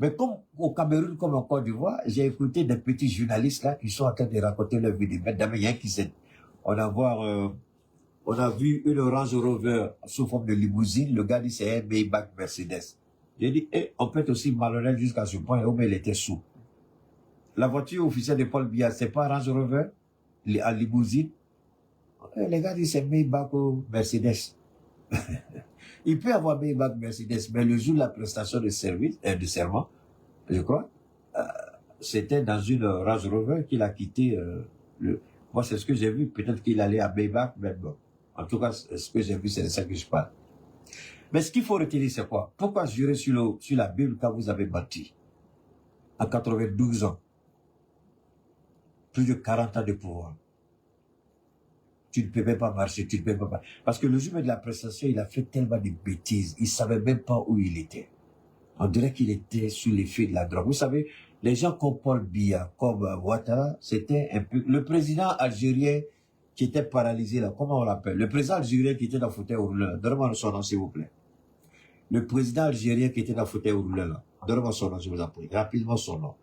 [SPEAKER 1] Mais comme au Cameroun, comme en Côte d'Ivoire, j'ai écouté des petits journalistes là qui sont en train de raconter leur vie de madame. Il y a qui sait. On a vu une Range Rover sous forme de limousine. Le gars dit c'est un Maybach Mercedes. J'ai dit, on peut être aussi malhonnête jusqu'à ce point où il était sous. La voiture officielle de Paul Biya, c'est pas Range Rover, en limousine. Les gars disent c'est Maybach ou Mercedes. Il peut avoir Maybach Mercedes, mais le jour de la prestation de service, de serment, je crois, c'était dans une Range Rover qu'il a quitté. Moi, c'est ce que j'ai vu. Peut-être qu'il allait à Maybach, mais bon. En tout cas, ce que j'ai vu, c'est de ça que je parle. Mais ce qu'il faut retenir, c'est quoi? Pourquoi jurer sur la Bible quand vous avez menti? À 92 ans, plus de 40 ans de pouvoir. Tu ne peux même pas marcher, tu ne peux même pas. Parce que le jour de la prestation, il a fait tellement de bêtises, il ne savait même pas où il était. On dirait qu'il était sous l'effet de la drogue. Vous savez, les gens comme Paul Biya, comme Ouattara, c'était un peu... Le président algérien qui était paralysé là, comment on l'appelle? Le président algérien qui était dans le fauteuil roulant, donnez-moi son nom s'il vous plaît. Le président algérien qui était dans le fauteuil roulant là, donnez-moi son nom, je vous en prie. Rapidement son nom.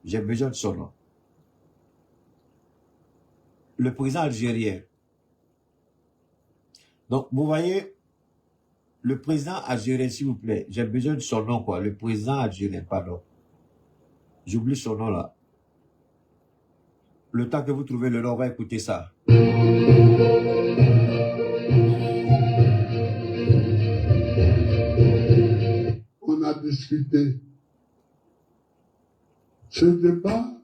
[SPEAKER 1] J'ai besoin de son nom. Le président algérien. Donc, vous voyez, le président algérien, s'il vous plaît, j'ai besoin de son nom, quoi. Le président algérien, pardon. J'oublie son nom, là. Le temps que vous trouvez le nom, on va écouter ça.
[SPEAKER 5] On a discuté. Ce débat,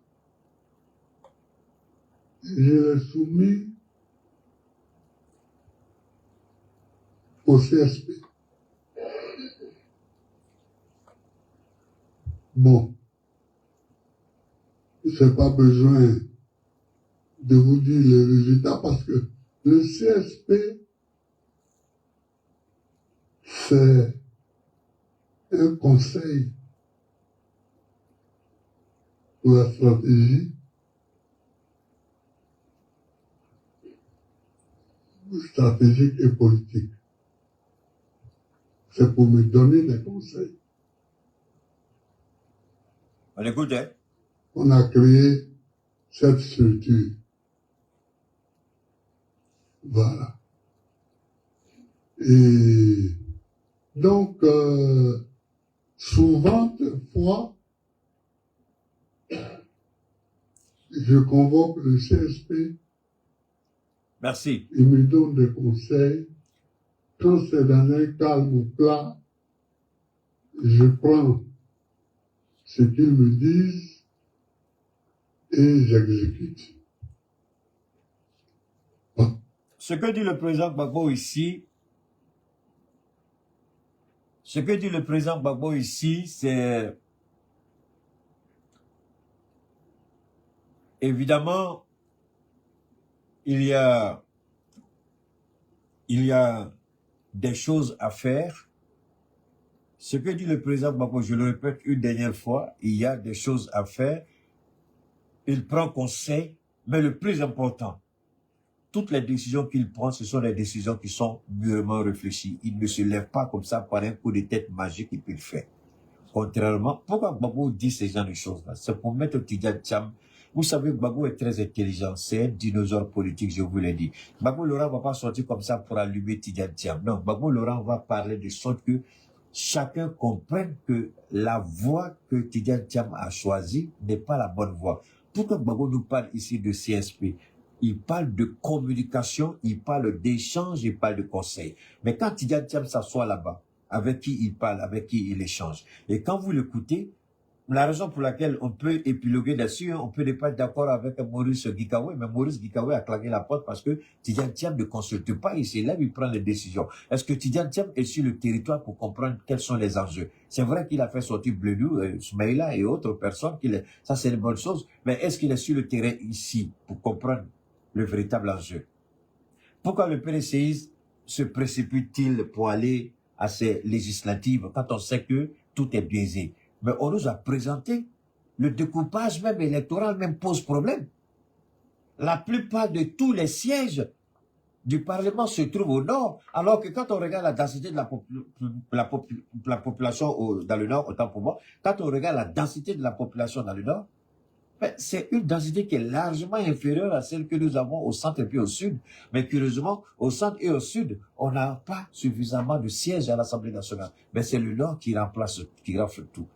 [SPEAKER 5] je l'ai soumis au CSP. Bon, je n'ai pas besoin de vous dire les résultats parce que le CSP, c'est un conseil pour la stratégie stratégique et politique. C'est pour me donner des conseils.
[SPEAKER 1] On écoute, hein?
[SPEAKER 5] On a créé cette structure. Voilà. Et donc, souvent, fois, je convoque le CSP.
[SPEAKER 1] Merci.
[SPEAKER 5] Il me donne des conseils. Quand c'est dans un calme plat, je prends ce qu'ils me disent et j'exécute. Bon.
[SPEAKER 1] Ce que dit le président Gbagbo ici, c'est évidemment, il y a des choses à faire. Ce que dit le président Gbagbo, je le répète une dernière fois, il y a des choses à faire. Il prend conseil, mais le plus important, toutes les décisions qu'il prend, ce sont des décisions qui sont mûrement réfléchies. Il ne se lève pas comme ça par un coup de tête magique et puis il fait. Contrairement, pourquoi Gbagbo dit ces genre de choses-là? C'est pour mettre Tidjane Thiam. Vous savez, Gbagbo est très intelligent. C'est un dinosaure politique, je vous l'ai dit. Gbagbo Laurent ne va pas sortir comme ça pour allumer Tidjane Thiam. Non, Gbagbo Laurent va parler de sorte que chacun comprenne que la voie que Tidjane Thiam a choisie n'est pas la bonne voie. Pourquoi Gbagbo nous parle ici de CSP? Il parle de communication, il parle d'échange, il parle de conseil. Mais quand Tidjane Thiam s'assoit là-bas, avec qui il parle, avec qui il échange, et quand vous l'écoutez, la raison pour laquelle on peut épiloguer là-dessus, on peut ne pas être d'accord avec Maurice Gikawe, mais Maurice Gikawe a claqué la porte parce que Tidjane Thiam ne consulte pas, il se lève, il prend les décisions. Est-ce que Tidjane Thiam est sur le territoire pour comprendre quels sont les enjeux? C'est vrai qu'il a fait sortir Bledou, Soumaïla et autres personnes, ça c'est une bonne chose, mais est-ce qu'il est sur le terrain ici pour comprendre le véritable enjeu? Pourquoi le PDCI se précipite-t-il pour aller à ces législatives quand on sait que tout est biaisé? Mais on nous a présenté le découpage même électoral même pose problème. La plupart de tous les sièges du Parlement se trouvent au nord, alors que quand on regarde la densité de la population dans le nord, autant pour moi, quand on regarde la densité de la population dans le nord, c'est une densité qui est largement inférieure à celle que nous avons au centre et puis au sud. Mais curieusement, au centre et au sud, on n'a pas suffisamment de sièges à l'Assemblée nationale. Mais c'est le nord qui rafle tout.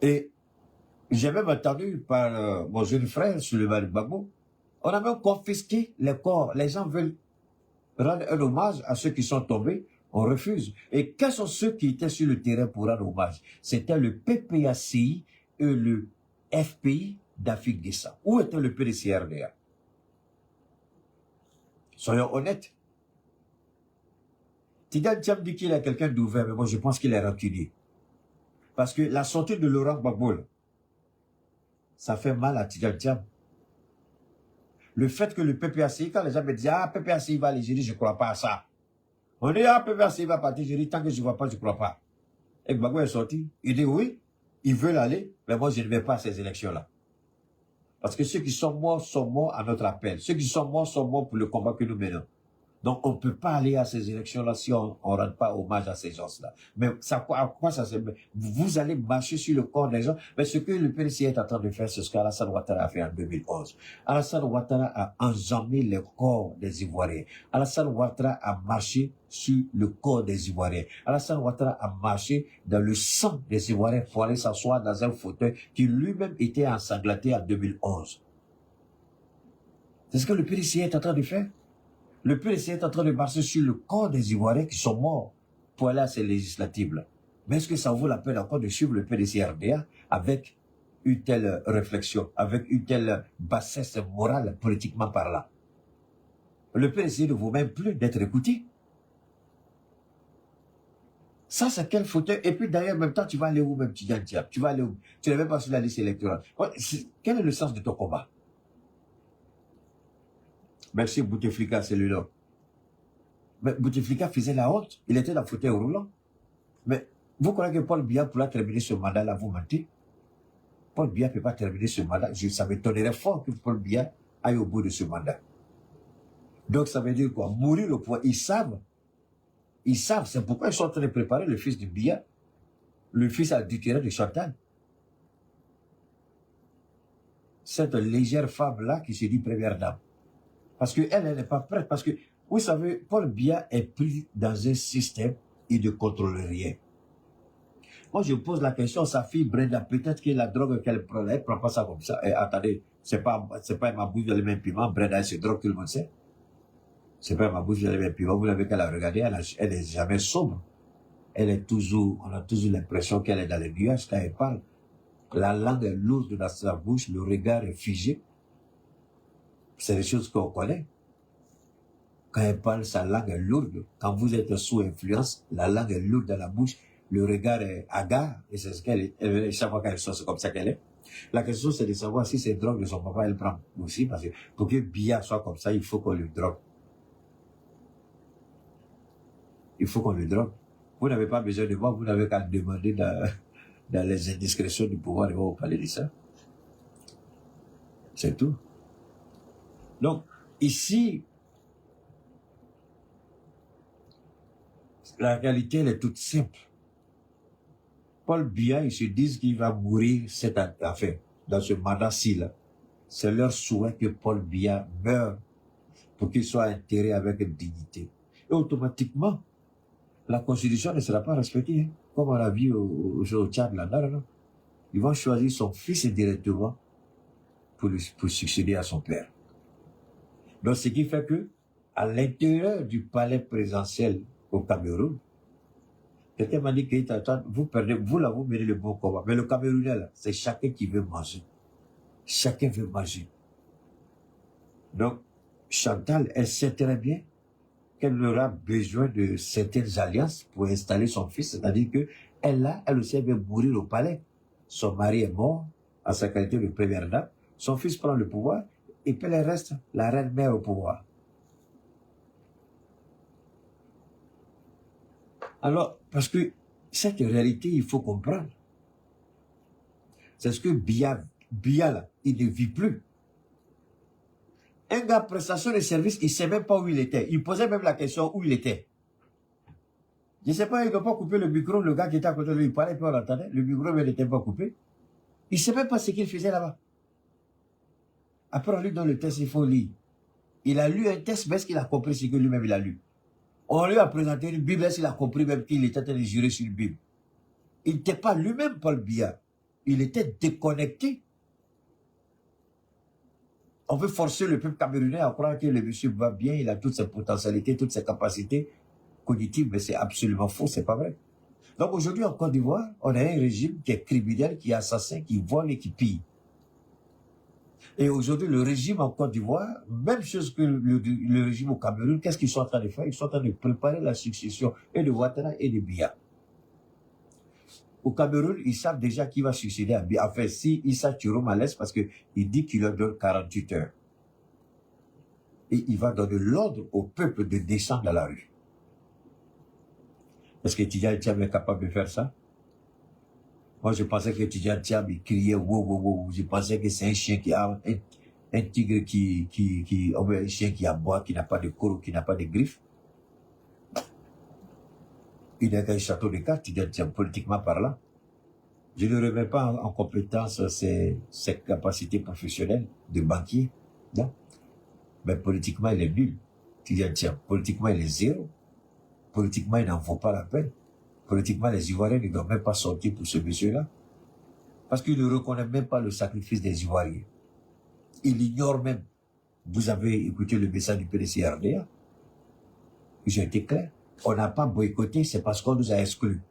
[SPEAKER 1] Et j'ai même entendu par mon jeune frère, Souleymane Gbagbo, on a même confisqué les corps. Les gens veulent rendre un hommage à ceux qui sont tombés. On refuse. Et quels sont ceux qui étaient sur le terrain pour rendre hommage? C'était le PPACI et le FPI d'Afrique Guessa. Où était le PDCRDA? Soyons honnêtes. Tidjane Thiam dit qu'il est quelqu'un d'ouvert, mais moi je pense qu'il est rancunier. Parce que la sortie de Laurent Gbagbo, ça fait mal à Tidjane Thiam. Le fait que le PPACI, quand les gens me disent « Ah, PPACI va aller, je dis « Je ne crois pas à ça ». On dit « Ah, PPACI va partir », je dis « Tant que je ne vois pas, je ne crois pas ». Et Gbagbo est sorti. Il dit « Oui, ils veulent aller, mais moi je ne vais pas à ces élections-là ». Parce que ceux qui sont morts à notre appel. Ceux qui sont morts pour le combat que nous menons. Donc, on ne peut pas aller à ces élections-là si on ne rend pas hommage à ces gens-là. Mais à quoi ça sert? Vous allez marcher sur le corps des gens. Mais ce que le PDC est en train de faire, c'est ce qu'Alassane Ouattara a fait en 2011. Alassane Ouattara a enjambé le corps des Ivoiriens. Alassane Ouattara a marché sur le corps des Ivoiriens. Alassane Ouattara a marché dans le sang des Ivoiriens pour aller s'asseoir dans un fauteuil qui lui-même était ensanglanté en 2011. C'est ce que le PDC est en train de faire. Le PDC est en train de marcher sur le corps des Ivoiriens qui sont morts pour aller à ces législatives-là. Mais est-ce que ça vaut la peine encore de suivre le PDC-RDA avec une telle réflexion, avec une telle bassesse morale politiquement parlant? Le PDC ne vaut même plus d'être écouté. Ça, c'est quel fauteuil? Et puis d'ailleurs, en même temps, tu vas aller où même, Tidjane Thiam? Tu vas aller où? Tu n'es même pas sur la liste électorale. Quel est le sens de ton combat? Merci Bouteflika, c'est lui-là. Mais Bouteflika faisait la honte. Il était dans le fauteuil roulant. Mais vous croyez que Paul Biya pourra terminer ce mandat-là, vous mentez? Paul Biya ne peut pas terminer ce mandat. Ça m'étonnerait fort que Paul Biya aille au bout de ce mandat. Donc ça veut dire quoi? Mourir au pouvoir. Ils savent, c'est pourquoi ils sont en train de préparer le fils de Biya, le fils adultéré de Chantal. Cette légère femme-là qui se dit première dame. Parce qu'elle n'est pas prête. Parce que, vous savez, Paul Biya est pris dans un système, il ne contrôle rien. Moi, je pose la question à sa fille Brenda, peut-être que la drogue qu'elle prend, elle ne prend pas ça comme ça. Et attendez, c'est pas ma bouche de les piment. Brenda, elle se drogue, tout le monde sait. C'est pas ma bouche de les piment. Vous l'avez qu'elle a regardé, elle est jamais sobre. On a toujours l'impression qu'elle est dans les nuages quand elle parle. La langue est lourde dans sa bouche, le regard est figé. C'est des choses qu'on connaît. Quand elle parle, sa langue est lourde. Quand vous êtes sous influence, la langue est lourde dans la bouche, le regard est hagard, et c'est ce qu'elle est. Chaque fois qu'elle sort, c'est comme ça qu'elle est. La question, c'est de savoir si ces drogues de son papa, elle prend aussi, parce que pour que Biya soit comme ça, il faut qu'on le drogue. Il faut qu'on le drogue. Vous n'avez pas besoin de moi, vous n'avez qu'à demander dans les indiscrétions du pouvoir, ils vont vous parler de ça. C'est tout. Donc, ici, la réalité, elle est toute simple. Paul Biya, ils se disent qu'il va mourir cette affaire, dans ce mandat-ci, là. C'est leur souhait que Paul Biya meure pour qu'il soit enterré avec dignité. Et automatiquement, la Constitution ne sera pas respectée, hein, comme on l'a vu au Tchad, là. Non. Ils vont choisir son fils directement pour succéder à son père. Donc, ce qui fait que, à l'intérieur du palais présidentiel au Cameroun, quelqu'un m'a dit que vous perdez, vous là, vous menez le bon combat. Mais le Camerounais, là, c'est chacun qui veut manger. Chacun veut manger. Donc, Chantal, elle sait très bien qu'elle aura besoin de certaines alliances pour installer son fils. C'est-à-dire que elle aussi, elle veut mourir au palais. Son mari est mort, à sa qualité de première dame. Son fils prend le pouvoir, et puis elle reste la reine-mère au pouvoir. Alors, parce que cette réalité, il faut comprendre. C'est ce que Biya là, il ne vit plus. Un gars, prestation de service, il ne sait même pas où il était. Il posait même la question où il était. Je ne sais pas, il ne peut pas couper le micro, le gars qui était à côté de lui, il parlait, puis on l'entendait. Le micro n'était pas coupé. Il ne sait même pas ce qu'il faisait là-bas. Après, on lui donne le test, il faut lire. Il a lu un test, mais est-ce qu'il a compris ce que lui-même il a lu? On lui a présenté une Bible, est-ce qu'il a compris même qu'il était en train de jurer sur une Bible? Il n'était pas lui-même Paul Biya. Il était déconnecté. On veut forcer le peuple camerounais à croire que le monsieur va bien, il a toutes ses potentialités, toutes ses capacités cognitives, mais c'est absolument faux, c'est pas vrai. Donc aujourd'hui en Côte d'Ivoire, on a un régime qui est criminel, qui est assassin, qui vole et qui pille. Et aujourd'hui, le régime en Côte d'Ivoire, même chose que le régime au Cameroun, qu'est-ce qu'ils sont en train de faire? Ils sont en train de préparer la succession et de Ouattara et de Biya. Au Cameroun, ils savent déjà qui va succéder à Biya. Enfin, si Issa Thioro laisse, parce qu'il dit qu'il leur donne 48 heures. Et il va donner l'ordre au peuple de descendre dans la rue. Est-ce que Tidjane Thiam est capable de faire ça? Moi, je pensais que Tidjane Thiam, il criait wow, wow, wow. Je pensais que c'est un chien qui a, un tigre un chien qui aboie, qui n'a pas de corps, qui n'a pas de griffes. Il n'a qu'un château de cartes, Tidjane Thiam, politiquement parlant. Je ne remets pas en compétence ses capacités professionnelles de banquier, non? Mais politiquement, il est nul. Tidjane Thiam, politiquement, il est zéro. Politiquement, il n'en vaut pas la peine. Politiquement, les Ivoiriens ne doivent même pas sortir pour ce monsieur-là. Parce qu'il ne reconnaît même pas le sacrifice des Ivoiriens. Il ignore même. Vous avez écouté le message du PDC-RDA. J'ai été clair. On n'a pas boycotté, c'est parce qu'on nous a exclus.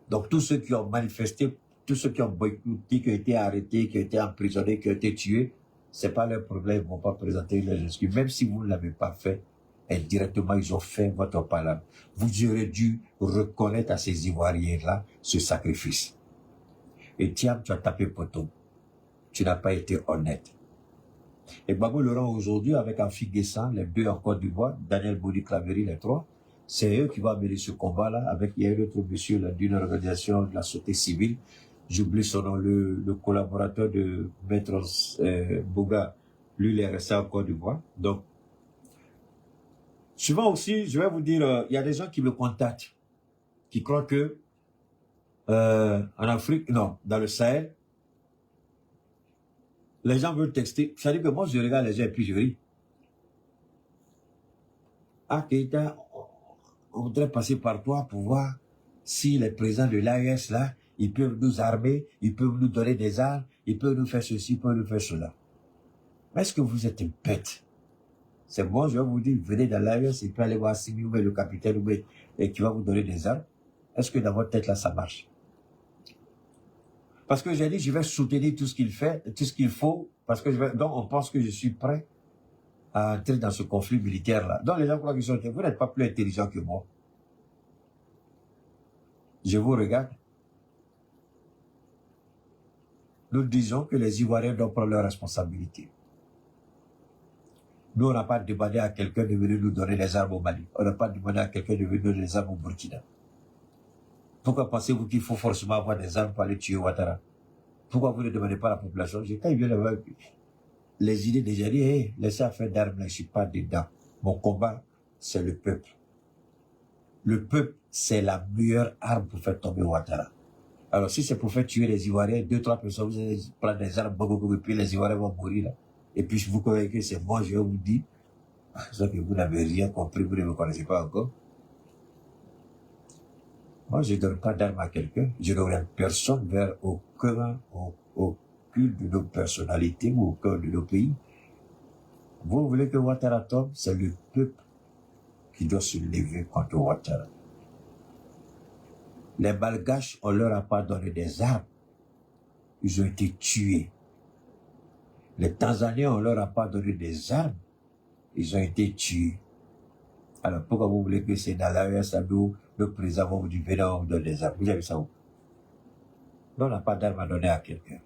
[SPEAKER 1] Donc tous ceux qui ont manifesté, tous ceux qui ont boycotté, qui ont été arrêtés, qui ont été emprisonnés, qui ont été tués, c'est pas leur problème, ils ne vont pas présenter leurs excuses. Même si vous ne l'avez pas fait, indirectement, ils ont fait votre parole. Vous aurez dû reconnaître à ces Ivoiriens-là ce sacrifice. Et Thiam, tu as tapé poteau. Tu n'as pas été honnête. Et Gbagbo Laurent aujourd'hui, avec Afi Guessan, les deux en Côte d'Ivoire, Daniel Bodi Claverie, les trois, c'est eux qui vont mener ce combat-là, avec, il y a un autre monsieur d'une organisation de la société civile, j'oublie son nom, le collaborateur de Maître Bouga, Lui, il est resté en Côte d'Ivoire. Donc, souvent aussi, je vais vous dire, il y a des gens qui me contactent, qui croient que en Afrique, non, dans le Sahel, les gens veulent texter. C'est-à-dire que moi, je regarde les gens et puis je ris. Ah, Keïta, on voudrait passer par toi pour voir si les présidents de l'AES, là, ils peuvent nous armer, ils peuvent nous donner des armes, ils peuvent nous faire ceci, ils peuvent nous faire cela. Mais est-ce que vous êtes une bête? C'est bon, je vais vous dire, venez dans l'AES et puis allez voir Simi ou le capitaine ou et qui va vous donner des armes. Est-ce que dans votre tête, là, ça marche? Parce que j'ai dit, je vais soutenir tout ce qu'il fait, tout ce qu'il faut, parce que donc on pense que je suis prêt à entrer dans ce conflit militaire-là. Donc les gens croient que vous n'êtes pas plus intelligent que moi. Je vous regarde. Nous disons que les Ivoiriens doivent prendre leurs responsabilités. Nous, on n'a pas demandé à quelqu'un de venir nous donner des armes au Mali. On n'a pas demandé à quelqu'un de venir nous donner des armes au Burkina. Pourquoi pensez-vous qu'il faut forcément avoir des armes pour aller tuer Ouattara? Pourquoi vous ne demandez pas à la population? Quand ils viennent avec les idées déjà dit, hey, laissez affaire d'armes, je ne suis pas dedans. Mon combat, c'est le peuple. Le peuple, c'est la meilleure arme pour faire tomber Ouattara. Alors, si c'est pour faire tuer les Ivoiriens, 2-3 personnes, vous allez prendre des armes, et puis les Ivoiriens vont mourir là. Et puis, je vous connais que c'est moi, je vous dis, sauf que vous n'avez rien compris, vous ne me connaissez pas encore. Moi, je ne donne pas d'armes à quelqu'un, je n'oriente personne vers aucune de nos personnalités ou aucun de nos pays. Vous voulez que Ouattara tombe, c'est le peuple qui doit se lever contre Ouattara. Les Malgaches, on leur a pas donné des armes. Ils ont été tués. Les Tanzaniens, on leur a pas donné des armes. Ils ont été tués. Alors, pourquoi vous voulez que c'est dans l'AES à nous, le président va vous dire, venez, on vous donne des armes. Vous avez ça où? Non, on n'a pas d'armes à donner à quelqu'un.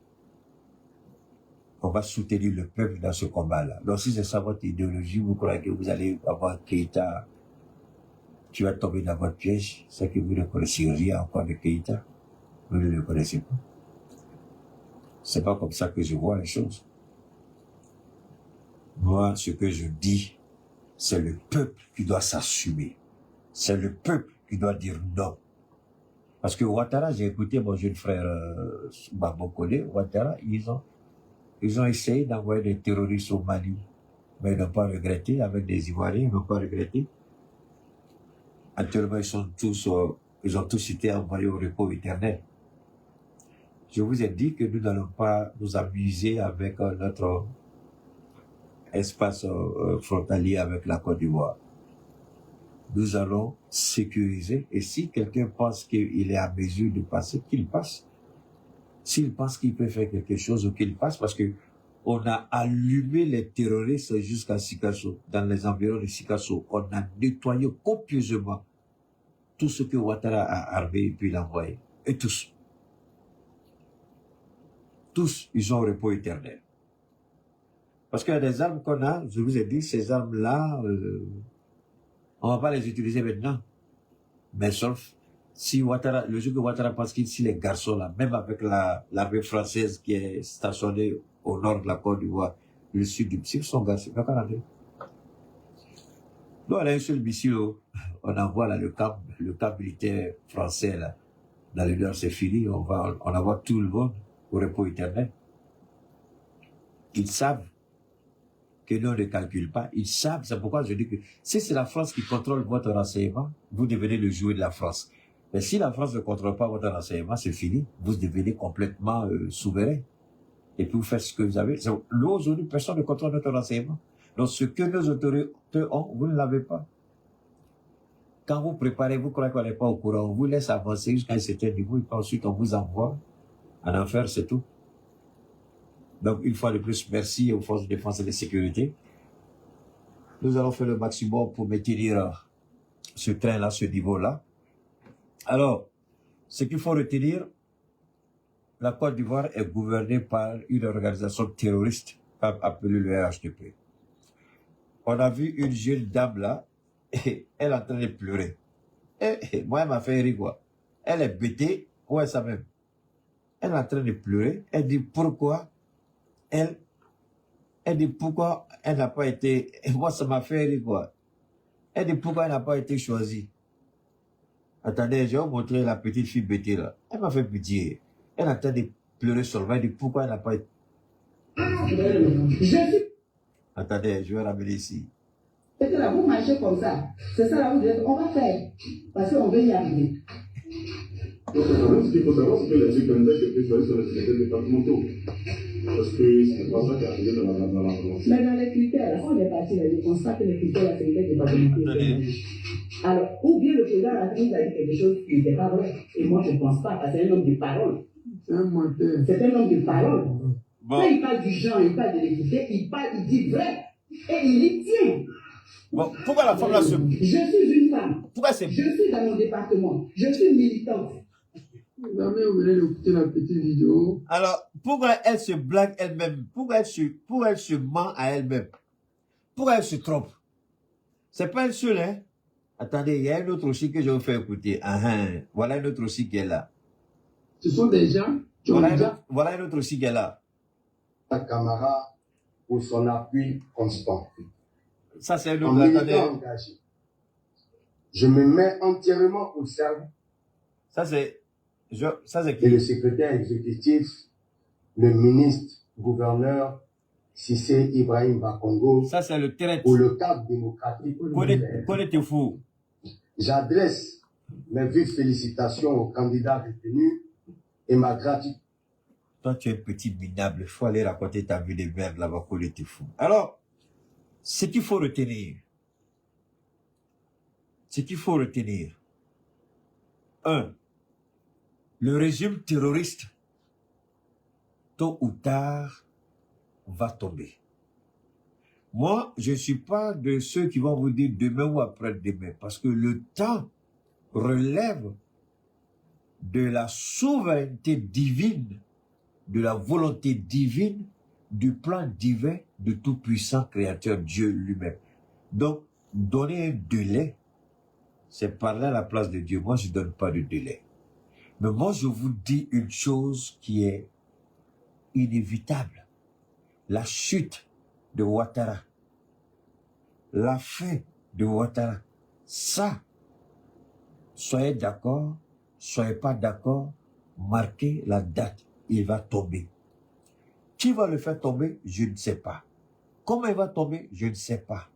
[SPEAKER 1] On va soutenir le peuple dans ce combat-là. Donc, si c'est ça votre idéologie, vous croyez que vous allez avoir Keïta qui va tomber dans votre piège, c'est que vous ne connaissez rien encore de Keïta. Vous ne le connaissez pas. C'est pas comme ça que je vois les choses. Moi, ce que je dis, c'est le peuple qui doit s'assumer. C'est le peuple qui doit dire non. Parce que Ouattara, j'ai écouté mon jeune frère Babokole, Ouattara, ils ont essayé d'envoyer des terroristes au Mali, mais ils n'ont pas regretté, avec des Ivoiriens, ils n'ont pas regretté. Actuellement, ils ont tous été envoyés au repos éternel. Je vous ai dit que nous n'allons pas nous amuser avec notre espace frontalier avec la Côte d'Ivoire. Nous allons sécuriser, et si quelqu'un pense qu'il est à mesure de passer, qu'il passe. S'il pense qu'il peut faire quelque chose, ou qu'il passe, parce que on a allumé les terroristes jusqu'à Sikasso, dans les environs de Sikasso. On a nettoyé copieusement tout ce que Ouattara a armé et puis l'envoyé. Et tous. Tous, ils ont au repos éternel. Parce qu'il y a des armes qu'on a, je vous ai dit, ces armes-là, on va pas les utiliser maintenant. Mais sauf, si Ouattara, le jour que Ouattara pense qu'il, si les garçons là, même avec l'armée française qui est stationnée au nord de la Côte d'Ivoire, le sud du Psy, sont garçons, pas qu'à nous, on a un seul missile, on envoie là le camp militaire français là, dans le nord, c'est fini, on envoie tout le monde au repos éternel. Ils savent que nous, on ne calcule pas. Ils savent, c'est pourquoi je dis que si c'est la France qui contrôle votre renseignement, vous devenez le jouet de la France. Mais si la France ne contrôle pas votre renseignement, c'est fini. Vous devenez complètement souverain. Et puis vous faites ce que vous avez. Nous, aujourd'hui, personne ne contrôle notre renseignement. Donc ce que nos autorités ont, vous ne l'avez pas. Quand vous préparez, vous croyez qu'on n'est pas au courant, on vous laisse avancer jusqu'à un certain niveau, et puis ensuite on vous envoie en enfer, c'est tout. Donc, une fois de plus, merci aux forces de défense et de sécurité. Nous allons faire le maximum pour maintenir ce train-là, ce niveau-là. Alors, ce qu'il faut retenir, la Côte d'Ivoire est gouvernée par une organisation terroriste appelée le RHDP. On a vu une jeune dame là, et elle est en train de pleurer. Et moi, elle m'a fait rire, quoi. Elle est bêtée, ouais, ça même. Elle est en train de pleurer. Elle dit pourquoi elle Elle dit pourquoi elle n'a pas été... Et moi, ça m'a fait rire, quoi. Elle dit pourquoi elle n'a pas été choisie. Attendez, je vais vous montrer la petite fille bêtée, là. Elle m'a fait pitié. Elle a en train de pleurer sur le vin. Elle dit pourquoi elle n'a pas été... Attendez, je vais ramener ici.
[SPEAKER 6] C'est que là, vous marchez comme ça. C'est ça là, vous dites, on va faire. Parce qu'on veut y arriver.
[SPEAKER 7] Donc, ce qu'il faut savoir, c'est que les candidats qui ont été choisis sont les secrétaires départementaux. Parce que c'est pas ça qui est arrivé dans la France.
[SPEAKER 6] Mais dans les critères, là, on est parti là, je pense pas que les critères, la secrétaire départementaux. Alors, ou bien le président a dit quelque chose qui n'était pas vrai. Et moi, je ne pense pas, parce que c'est un homme de parole. C'est un homme de parole.
[SPEAKER 1] Bon.
[SPEAKER 6] Quand il parle du genre, il parle de l'équité, il dit vrai. Et il y tient.
[SPEAKER 1] Bon, pourquoi la femme là se...
[SPEAKER 6] Je suis une femme.
[SPEAKER 1] Pourquoi c'est...
[SPEAKER 6] Je suis dans mon département. Je suis militante. Jamais vous venez d'écouter la petite vidéo.
[SPEAKER 1] Alors, pourquoi elle se blague elle-même? Pourquoi elle se ment à elle-même? Pourquoi elle se trompe? C'est pas elle seule, hein? Attendez, il y a une autre aussi que je vais vous faire écouter. Voilà une autre aussi qui est là.
[SPEAKER 6] Ce sont des gens qui ont déjà...
[SPEAKER 1] Voilà une autre aussi qui est là.
[SPEAKER 8] La Camara pour son appui constant.
[SPEAKER 1] Ça, c'est une
[SPEAKER 8] En
[SPEAKER 1] autre.
[SPEAKER 8] militant engagé. Je me mets entièrement au service.
[SPEAKER 1] Ça, c'est...
[SPEAKER 8] Et le secrétaire exécutif, le ministre, gouverneur, Cissé Ibrahim Bakongo,
[SPEAKER 1] ça, c'est le traite.
[SPEAKER 8] pour le cadre démocratique.
[SPEAKER 1] Connais-tu fou?
[SPEAKER 8] J'adresse mes vives félicitations aux candidats retenus et ma gratitude.
[SPEAKER 1] Toi, tu es un petit minable. Il faut aller raconter ta vie de merde là-bas, connais-tu fou. Alors, ce qu'il faut retenir, un, le régime terroriste, tôt ou tard, va tomber. Moi, je ne suis pas de ceux qui vont vous dire demain ou après-demain, parce que le temps relève de la souveraineté divine, de la volonté divine, du plan divin de tout-puissant créateur Dieu lui-même. Donc, donner un délai, c'est parler à la place de Dieu. Moi, je ne donne pas de délai. Mais moi, je vous dis une chose qui est inévitable. La chute de Ouattara. La fin de Ouattara. Ça, soyez d'accord, soyez pas d'accord, marquez la date. Il va tomber. Qui va le faire tomber? Je ne sais pas. Comment il va tomber? Je ne sais pas.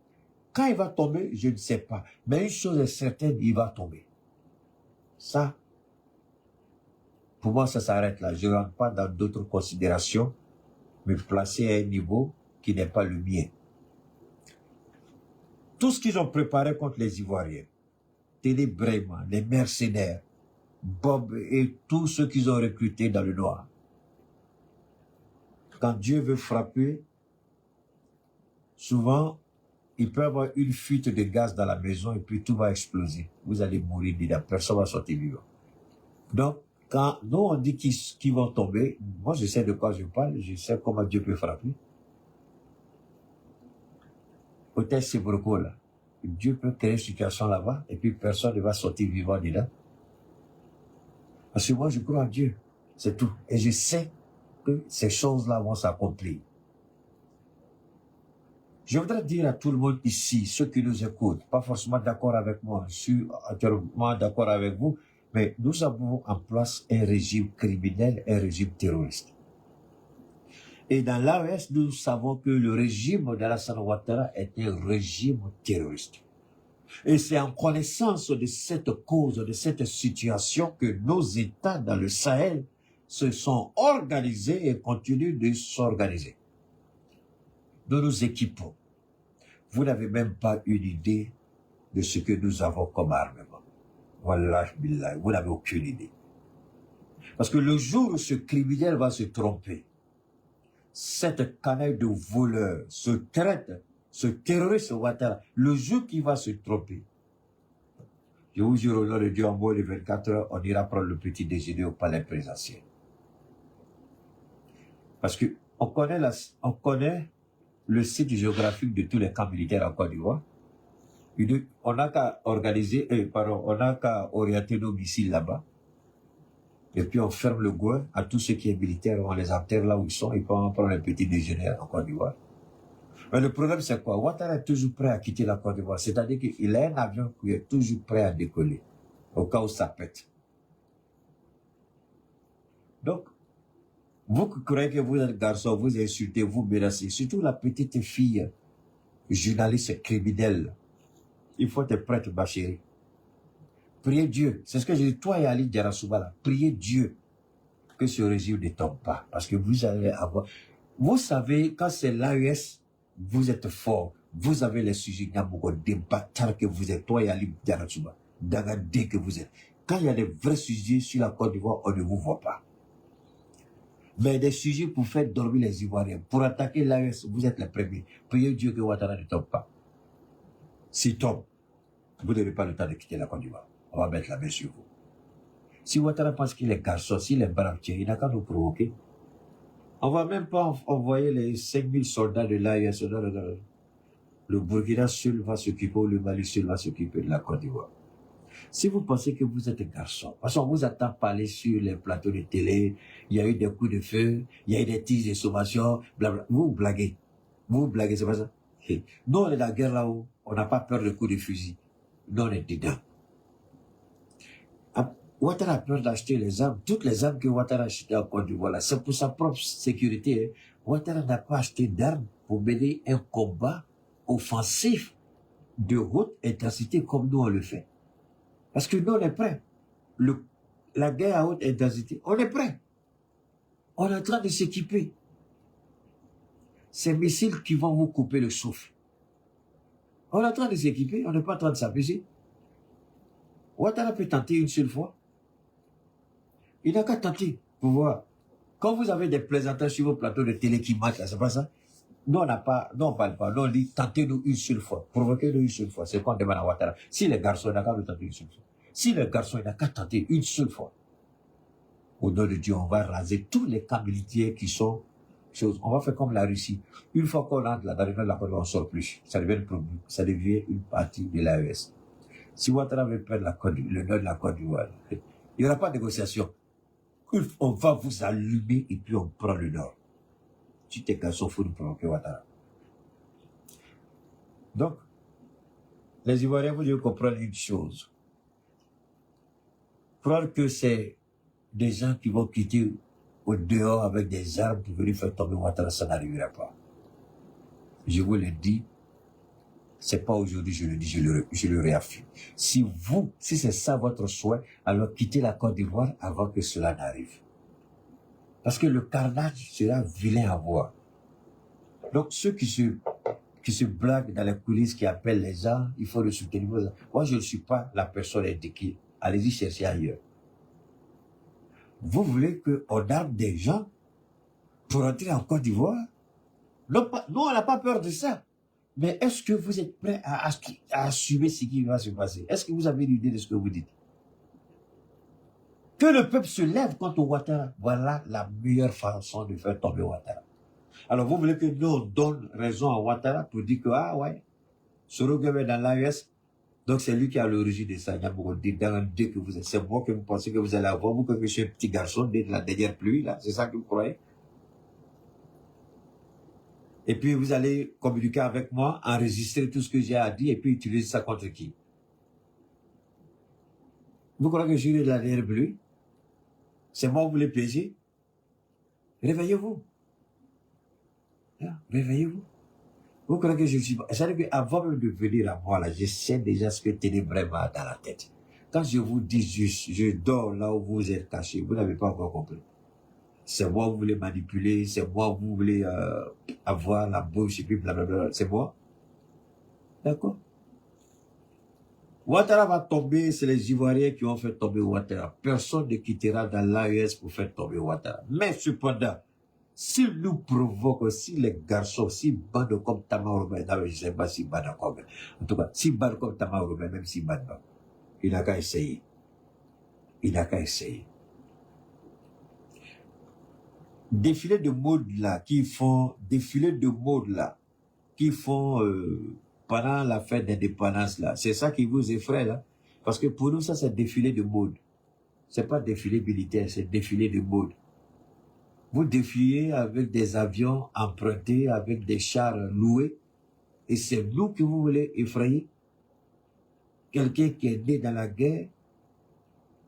[SPEAKER 1] Quand il va tomber? Je ne sais pas. Mais une chose est certaine, il va tomber. Ça, pour moi, ça s'arrête là. Je ne rentre pas dans d'autres considérations, me placer à un niveau qui n'est pas le mien. Tout ce qu'ils ont préparé contre les Ivoiriens, Télé Brema, les mercenaires, Bob et tous ceux qu'ils ont recrutés dans le noir. Quand Dieu veut frapper, souvent, il peut y avoir une fuite de gaz dans la maison et puis tout va exploser. Vous allez mourir dedans, personne ne va sortir vivant. Donc, quand nous on dit qu'ils vont tomber, moi je sais de quoi je parle, je sais comment Dieu peut frapper. Hôtel Sebroko là, Dieu peut créer une situation là-bas et puis personne ne va sortir vivant dedans. Parce que moi je crois en Dieu, c'est tout. Et je sais que ces choses-là vont s'accomplir. Je voudrais dire à tout le monde ici, ceux qui nous écoutent, pas forcément d'accord avec moi, je suis entièrement d'accord avec vous, mais nous avons en place un régime criminel, un régime terroriste. Et dans l'AES, nous savons que le régime d'Alassane Ouattara est un régime terroriste. Et c'est en connaissance de cette cause, de cette situation que nos États dans le Sahel se sont organisés et continuent de s'organiser. Nous nous équipons. Vous n'avez même pas une idée de ce que nous avons comme armement. Wallah billah, vous n'avez aucune idée. Parce que le jour où ce criminel va se tromper, cette canaille de voleurs, ce traite, ce terroriste Ouattara, le jour qu'il va se tromper, je vous jure au nom de Dieu, en moins de 24 heures, on ira prendre le petit déjeuner au palais présidentiel. Parce que on connaît le site géographique de tous les camps militaires en Côte d'Ivoire. On n'a qu'à organiser, on n'a qu'à orienter nos missiles là-bas. Et puis on ferme le goût à tout ce qui est militaire, on les enterre là où ils sont, et puis on prend un petit déjeuner en Côte d'Ivoire. Mais le problème, c'est quoi? Ouattara est toujours prêt à quitter la Côte d'Ivoire. C'est-à-dire qu'il a un avion qui est toujours prêt à décoller, au cas où ça pète. Donc, vous qui croyez que vous êtes garçon, vous insultez, vous menacez, surtout la petite fille, journaliste criminelle. Il faut être prête, ma chérie. Priez Dieu. C'est ce que je dis, toi et Ali Diarasouba, là. Priez Dieu que ce régime ne tombe pas. Parce que vous allez avoir... Vous savez, quand c'est l'AES, vous êtes fort. Vous avez les sujets des bâtards que vous êtes, toi et Ali Diarasouba. Dagadé que vous êtes. Quand il y a des vrais sujets sur la Côte d'Ivoire, on ne vous voit pas. Mais des sujets pour faire dormir les Ivoiriens, pour attaquer l'AES, vous êtes les premiers. Priez Dieu que Ouattara ne tombe pas. S'il tombe, vous n'aurez pas le temps de quitter la Côte d'Ivoire. On va mettre la main sur vous. Si Ouattara pense qu'il est garçon, s'il est brave, il n'a qu'à nous provoquer. On va même pas envoyer les 5000 soldats de l'AES. Le Burkina seul va s'occuper, ou le Mali seul va s'occuper de la Côte d'Ivoire. Si vous pensez que vous êtes un garçon, parce qu'on vous attend parler sur les plateaux de télé, il y a eu des coups de feu, il y a eu des tirs de sommation, blabla. Vous blaguez. Vous blaguez, c'est pas ça? Nous, on est dans la guerre là-haut, on n'a pas peur de coups de fusil. Nous, on est dedans. Ouattara a peur d'acheter les armes. Toutes les armes que Ouattara a achetées en Côte d'Ivoire, c'est pour sa propre sécurité. Hein. Ouattara n'a pas acheté d'armes pour mener un combat offensif de haute intensité comme nous on le fait. Parce que nous, on est prêts. La guerre à haute intensité, on est prêts. On est en train de s'équiper. Ces missiles qui vont vous couper le souffle. On est en train de s'équiper, on n'est pas en train de s'apaiser. Ouattara peut tenter une seule fois. Il n'a qu'à tenter pour voir. Quand vous avez des plaisantins sur vos plateaux de télé qui marchent, là, c'est pas ça? Nous, on ne parle pas. Nous, on dit, tentez-nous une seule fois. Provoquez-nous une seule fois. C'est qu'on demande à Ouattara. Si les garçons, il n'a qu'à tenter une seule fois. Si les garçons, il n'a qu'à tenter une seule fois. Au nom de Dieu, on va raser tous les camps militaires qui sont choses. On va faire comme la Russie. Une fois qu'on entre là, dans le nord de la Côte d'Ivoire, on sort plus. Ça devient une partie de l'AES. Si Ouattara veut perdre le nord de la Côte d'Ivoire, il n'y aura pas de négociation. On va vous allumer et puis on prend le nord. Si t'es garçon, il faut nous provoquer Ouattara. Donc, les Ivoiriens, vous devez comprendre une chose. Croire que c'est des gens qui vont quitter au dehors avec des armes pour venir faire tomber Ouattara, ça n'arrivera pas. Je vous le dis, c'est pas aujourd'hui, je le dis, je le réaffirme. Si c'est ça votre souhait, alors quittez la Côte d'Ivoire avant que cela n'arrive. Parce que le carnage sera vilain à voir. Donc, ceux qui se blaguent dans les coulisses, qui appellent les gens, il faut le soutenir. Moi, je ne suis pas la personne indiquée. Allez-y chercher ailleurs. Vous voulez qu'on arme des gens pour entrer en Côte d'Ivoire? Non, on n'a pas peur de ça. Mais est-ce que vous êtes prêts à assumer ce qui va se passer? Est-ce que vous avez une idée de ce que vous dites? Que le peuple se lève contre Ouattara. Voilà la meilleure façon de faire tomber Ouattara. Alors vous voulez que nous on donne raison à Ouattara pour dire que, ah ouais, Soro Gueye est dans l'AES, donc c'est lui qui a l'origine de ça. Que vous êtes. C'est moi que vous pensez que vous allez avoir, vous que je suis un petit garçon de la dernière pluie, là. C'est ça que vous croyez? Et puis vous allez communiquer avec moi, enregistrer tout ce que j'ai à dire et puis utiliser ça contre qui? Vous croyez que je suis de la dernière pluie? C'est moi que vous voulez piéger? Réveillez-vous. Réveillez-vous. Vous croyez que je suis... C'est-à-dire qu'avant même de venir à moi, là, je sais déjà ce que ténébrement dans la tête. Quand je vous dis juste, je dors là où vous êtes caché, vous n'avez pas encore compris. C'est moi que vous voulez manipuler, c'est moi que vous voulez avoir la bouche et puis blablabla. C'est moi. D'accord? Ouattara va tomber, c'est les Ivoiriens qui ont fait tomber Ouattara. Personne ne quittera dans l'AES pour faire tomber Ouattara. Mais cependant, s'ils nous provoquent, si les garçons, si bandent comme Tamaourou, je ne sais pas si bandent comme, en tout cas, si bandent comme Tamaourou, même si bandent pas, il n'a qu'à essayer. Il n'a qu'à essayer. Défilé de mode là, qui font pendant la fête d'indépendance là, c'est ça qui vous effraie là. Parce que pour nous, ça c'est défilé de mode. C'est pas défilé militaire, c'est défilé de mode. Vous défilez avec des avions empruntés, avec des chars loués, Et c'est nous que vous voulez effrayer. Quelqu'un qui est né dans la guerre,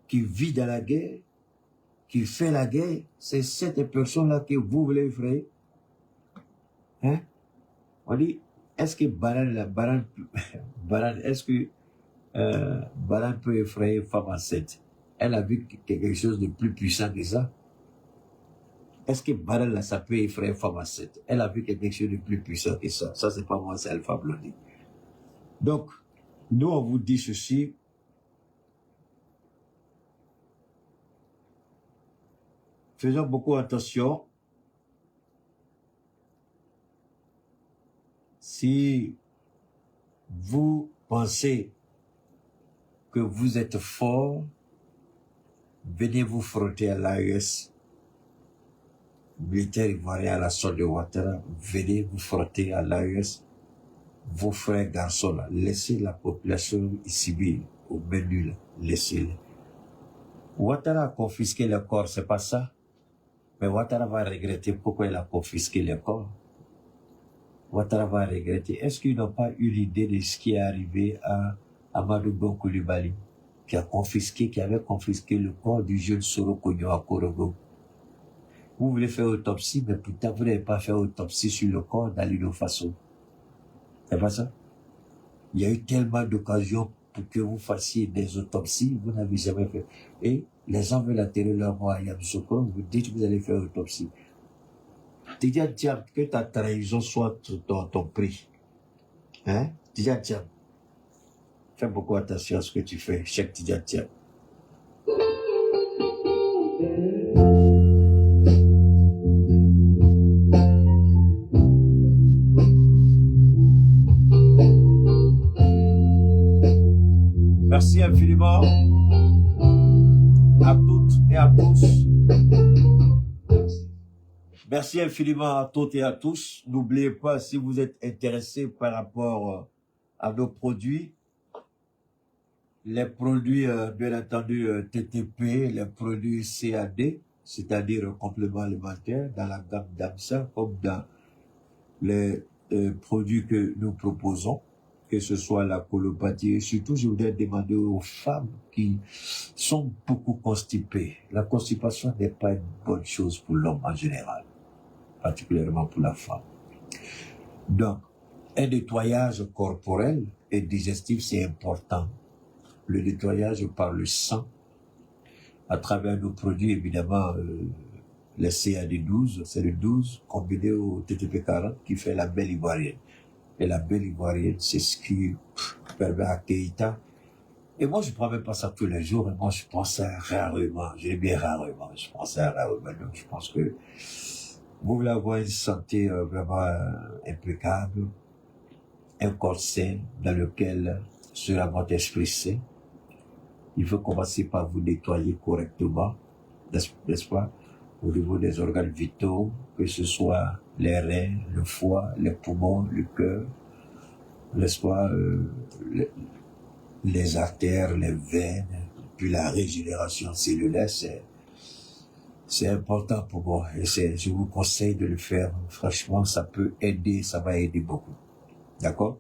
[SPEAKER 1] qui vit dans la guerre, qui fait la guerre, c'est cette personne-là que vous voulez effrayer. Hein? On dit, est-ce que est-ce que Baran peut effrayer une femme enceinte? Elle a vu quelque chose de plus puissant que ça. Est-ce que Baran, là, ça peut effrayer une femme enceinte? Elle a vu quelque chose de plus puissant que ça. Ça, c'est pas moi, c'est Alpha Blondy. Donc, nous, on vous dit ceci. Faisons beaucoup attention. Si vous pensez que vous êtes fort, venez vous frotter à l'AES, militaire ivoirien à la sorte de Ouattara, venez vous frotter à l'AES, vos frères garçons là, laissez la population civile au menu là, laissez-les. Ouattara a confisqué le corps, c'est pas ça? Mais Ouattara va regretter pourquoi il a confisqué le corps. Ouattara va regretter. Est-ce qu'ils n'ont pas eu l'idée de ce qui est arrivé à Amadou Bon Coulibaly, qui avait confisqué le corps du jeune Soro Kogno à Korogo? Vous voulez faire autopsie, mais pourtant vous n'avez pas fait autopsie sur le corps d'Alino Faso. C'est pas ça? Il y a eu tellement d'occasions pour que vous fassiez des autopsies, vous n'avez jamais fait. Et les gens veulent atterrir leur mort à Yamoussoukro, vous dites que vous allez faire autopsie. Tidja Diam, que ta trahison soit ton prix. Hein? Tidja Diam. Fais beaucoup attention à ce que tu fais, Cheikh Tidja Diam. Merci infiniment à toutes et à tous. Merci infiniment à toutes et à tous. N'oubliez pas, si vous êtes intéressés par rapport à nos produits, les produits, bien entendu, TTP, les produits CAD, c'est-à-dire compléments alimentaires, dans la gamme d'AMSA, comme dans les produits que nous proposons, que ce soit la colopathie. Surtout, je voudrais demander aux femmes qui sont beaucoup constipées. La constipation n'est pas une bonne chose pour l'homme en général, particulièrement pour la femme. Donc, un nettoyage corporel et digestif, c'est important. Le nettoyage par le sang, à travers nos produits, évidemment, le CAD12, c'est le 12 combiné au TTP40 qui fait la belle ivoirienne. Et la belle ivoirienne, c'est ce qui permet à Keïta. Et moi, je ne prends même pas ça tous les jours, et moi, je prends ça rarement. Je dis bien rarement, je prends ça rarement. Donc, je pense que vous voulez avoir une santé vraiment impeccable, un corps sain dans lequel sera votre esprit sain. Il faut commencer par vous nettoyer correctement, n'est-ce pas, au niveau des organes vitaux, que ce soit les reins, le foie, les poumons, le cœur, n'est-ce pas, les artères, les veines, puis la régénération cellulaire, c'est important pour moi. Et je vous conseille de le faire. Franchement, ça peut aider, ça va aider beaucoup. D'accord?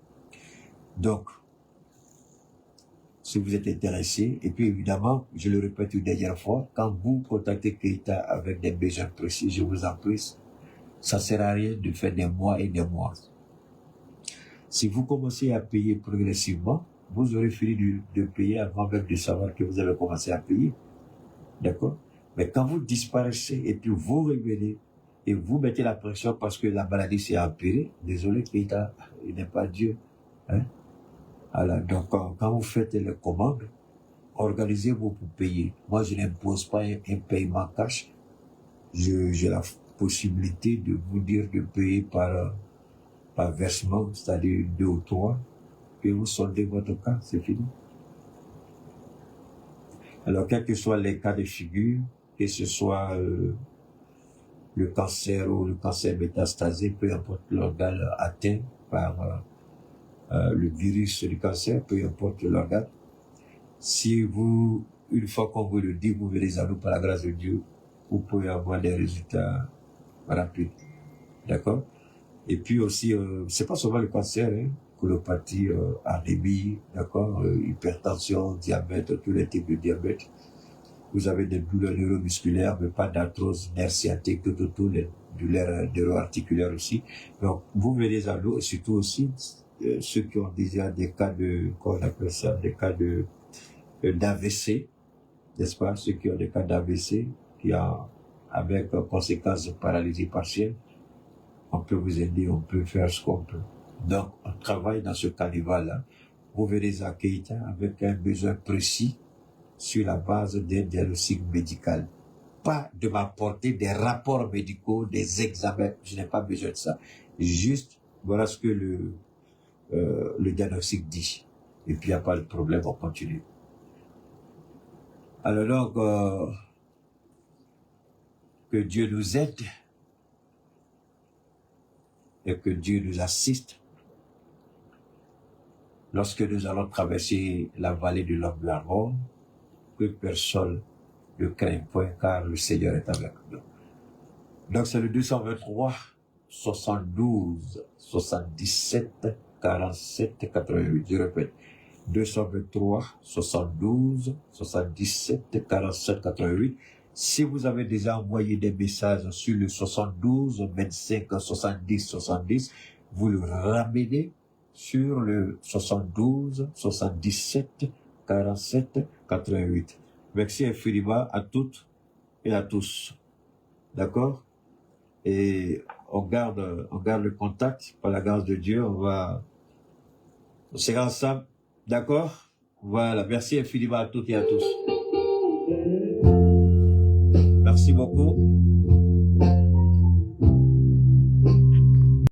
[SPEAKER 1] Donc, si vous êtes intéressé, et puis évidemment, je le répète une dernière fois, quand vous contactez Keïta avec des besoins précis, je vous en prie, ça ne sert à rien de faire des mois et des mois. Si vous commencez à payer progressivement, vous aurez fini de payer avant même de savoir que vous avez commencé à payer. D'accord? Mais quand vous disparaissez et puis vous revenez et vous mettez la pression parce que la maladie s'est empirée, désolé Keïta, il n'est pas Dieu. Hein? Alors, donc, quand vous faites les commandes, organisez-vous pour payer. Moi, je n'impose pas un paiement cash. J'ai la possibilité de vous dire de payer par versement, c'est-à-dire 2 ou 3, et vous soldez votre cas, c'est fini. Alors, quels que soient les cas de figure, que ce soit le cancer ou le cancer métastasé, peu importe l'organe atteint par le virus du cancer, peu importe l'organe. Si vous, une fois qu'on vous le dit, vous venez à nous par la grâce de Dieu, vous pouvez avoir des résultats rapides. D'accord? Et puis aussi, c'est pas seulement le cancer, hein, colopathie, anémie, d'accord, hypertension, diabète, tous les types de diabète. Vous avez des douleurs neuromusculaires, mais pas d'arthrose, nerfs sciatiques, tout, les douleurs neuroarticulaires aussi. Donc, vous venez à nous, et surtout aussi, ceux qui ont déjà des cas de, comment on appelle ça, des cas d'AVC, n'est-ce pas? Ceux qui ont des cas d'AVC, avec conséquences de paralysie partielle, on peut vous aider, on peut faire ce qu'on peut. Donc, on travaille dans ce carnaval-là. Vous verrez à Keïta avec un besoin précis sur la base d'un diagnostic médical. Pas de m'apporter des rapports médicaux, des examens. Je n'ai pas besoin de ça. Juste, voilà ce que le diagnostic dit. Et puis, il n'y a pas de problème, on continue. Alors donc, que Dieu nous aide et que Dieu nous assiste lorsque nous allons traverser la vallée de l'ombre de la mort, que personne ne craigne point, car le Seigneur est avec nous. Donc c'est le 223, 72, 77, 47, 88. Je répète, 223, 72, 77, 47, 88. Si vous avez déjà envoyé des messages sur le 72, 25, 70, 70, vous le ramenez sur le 72, 77, 47, 88. Merci infiniment à toutes et à tous. D'accord? Et on garde le contact par la grâce de Dieu. On sera ensemble. D'accord? Voilà. Merci infiniment à toutes et à tous. Merci beaucoup.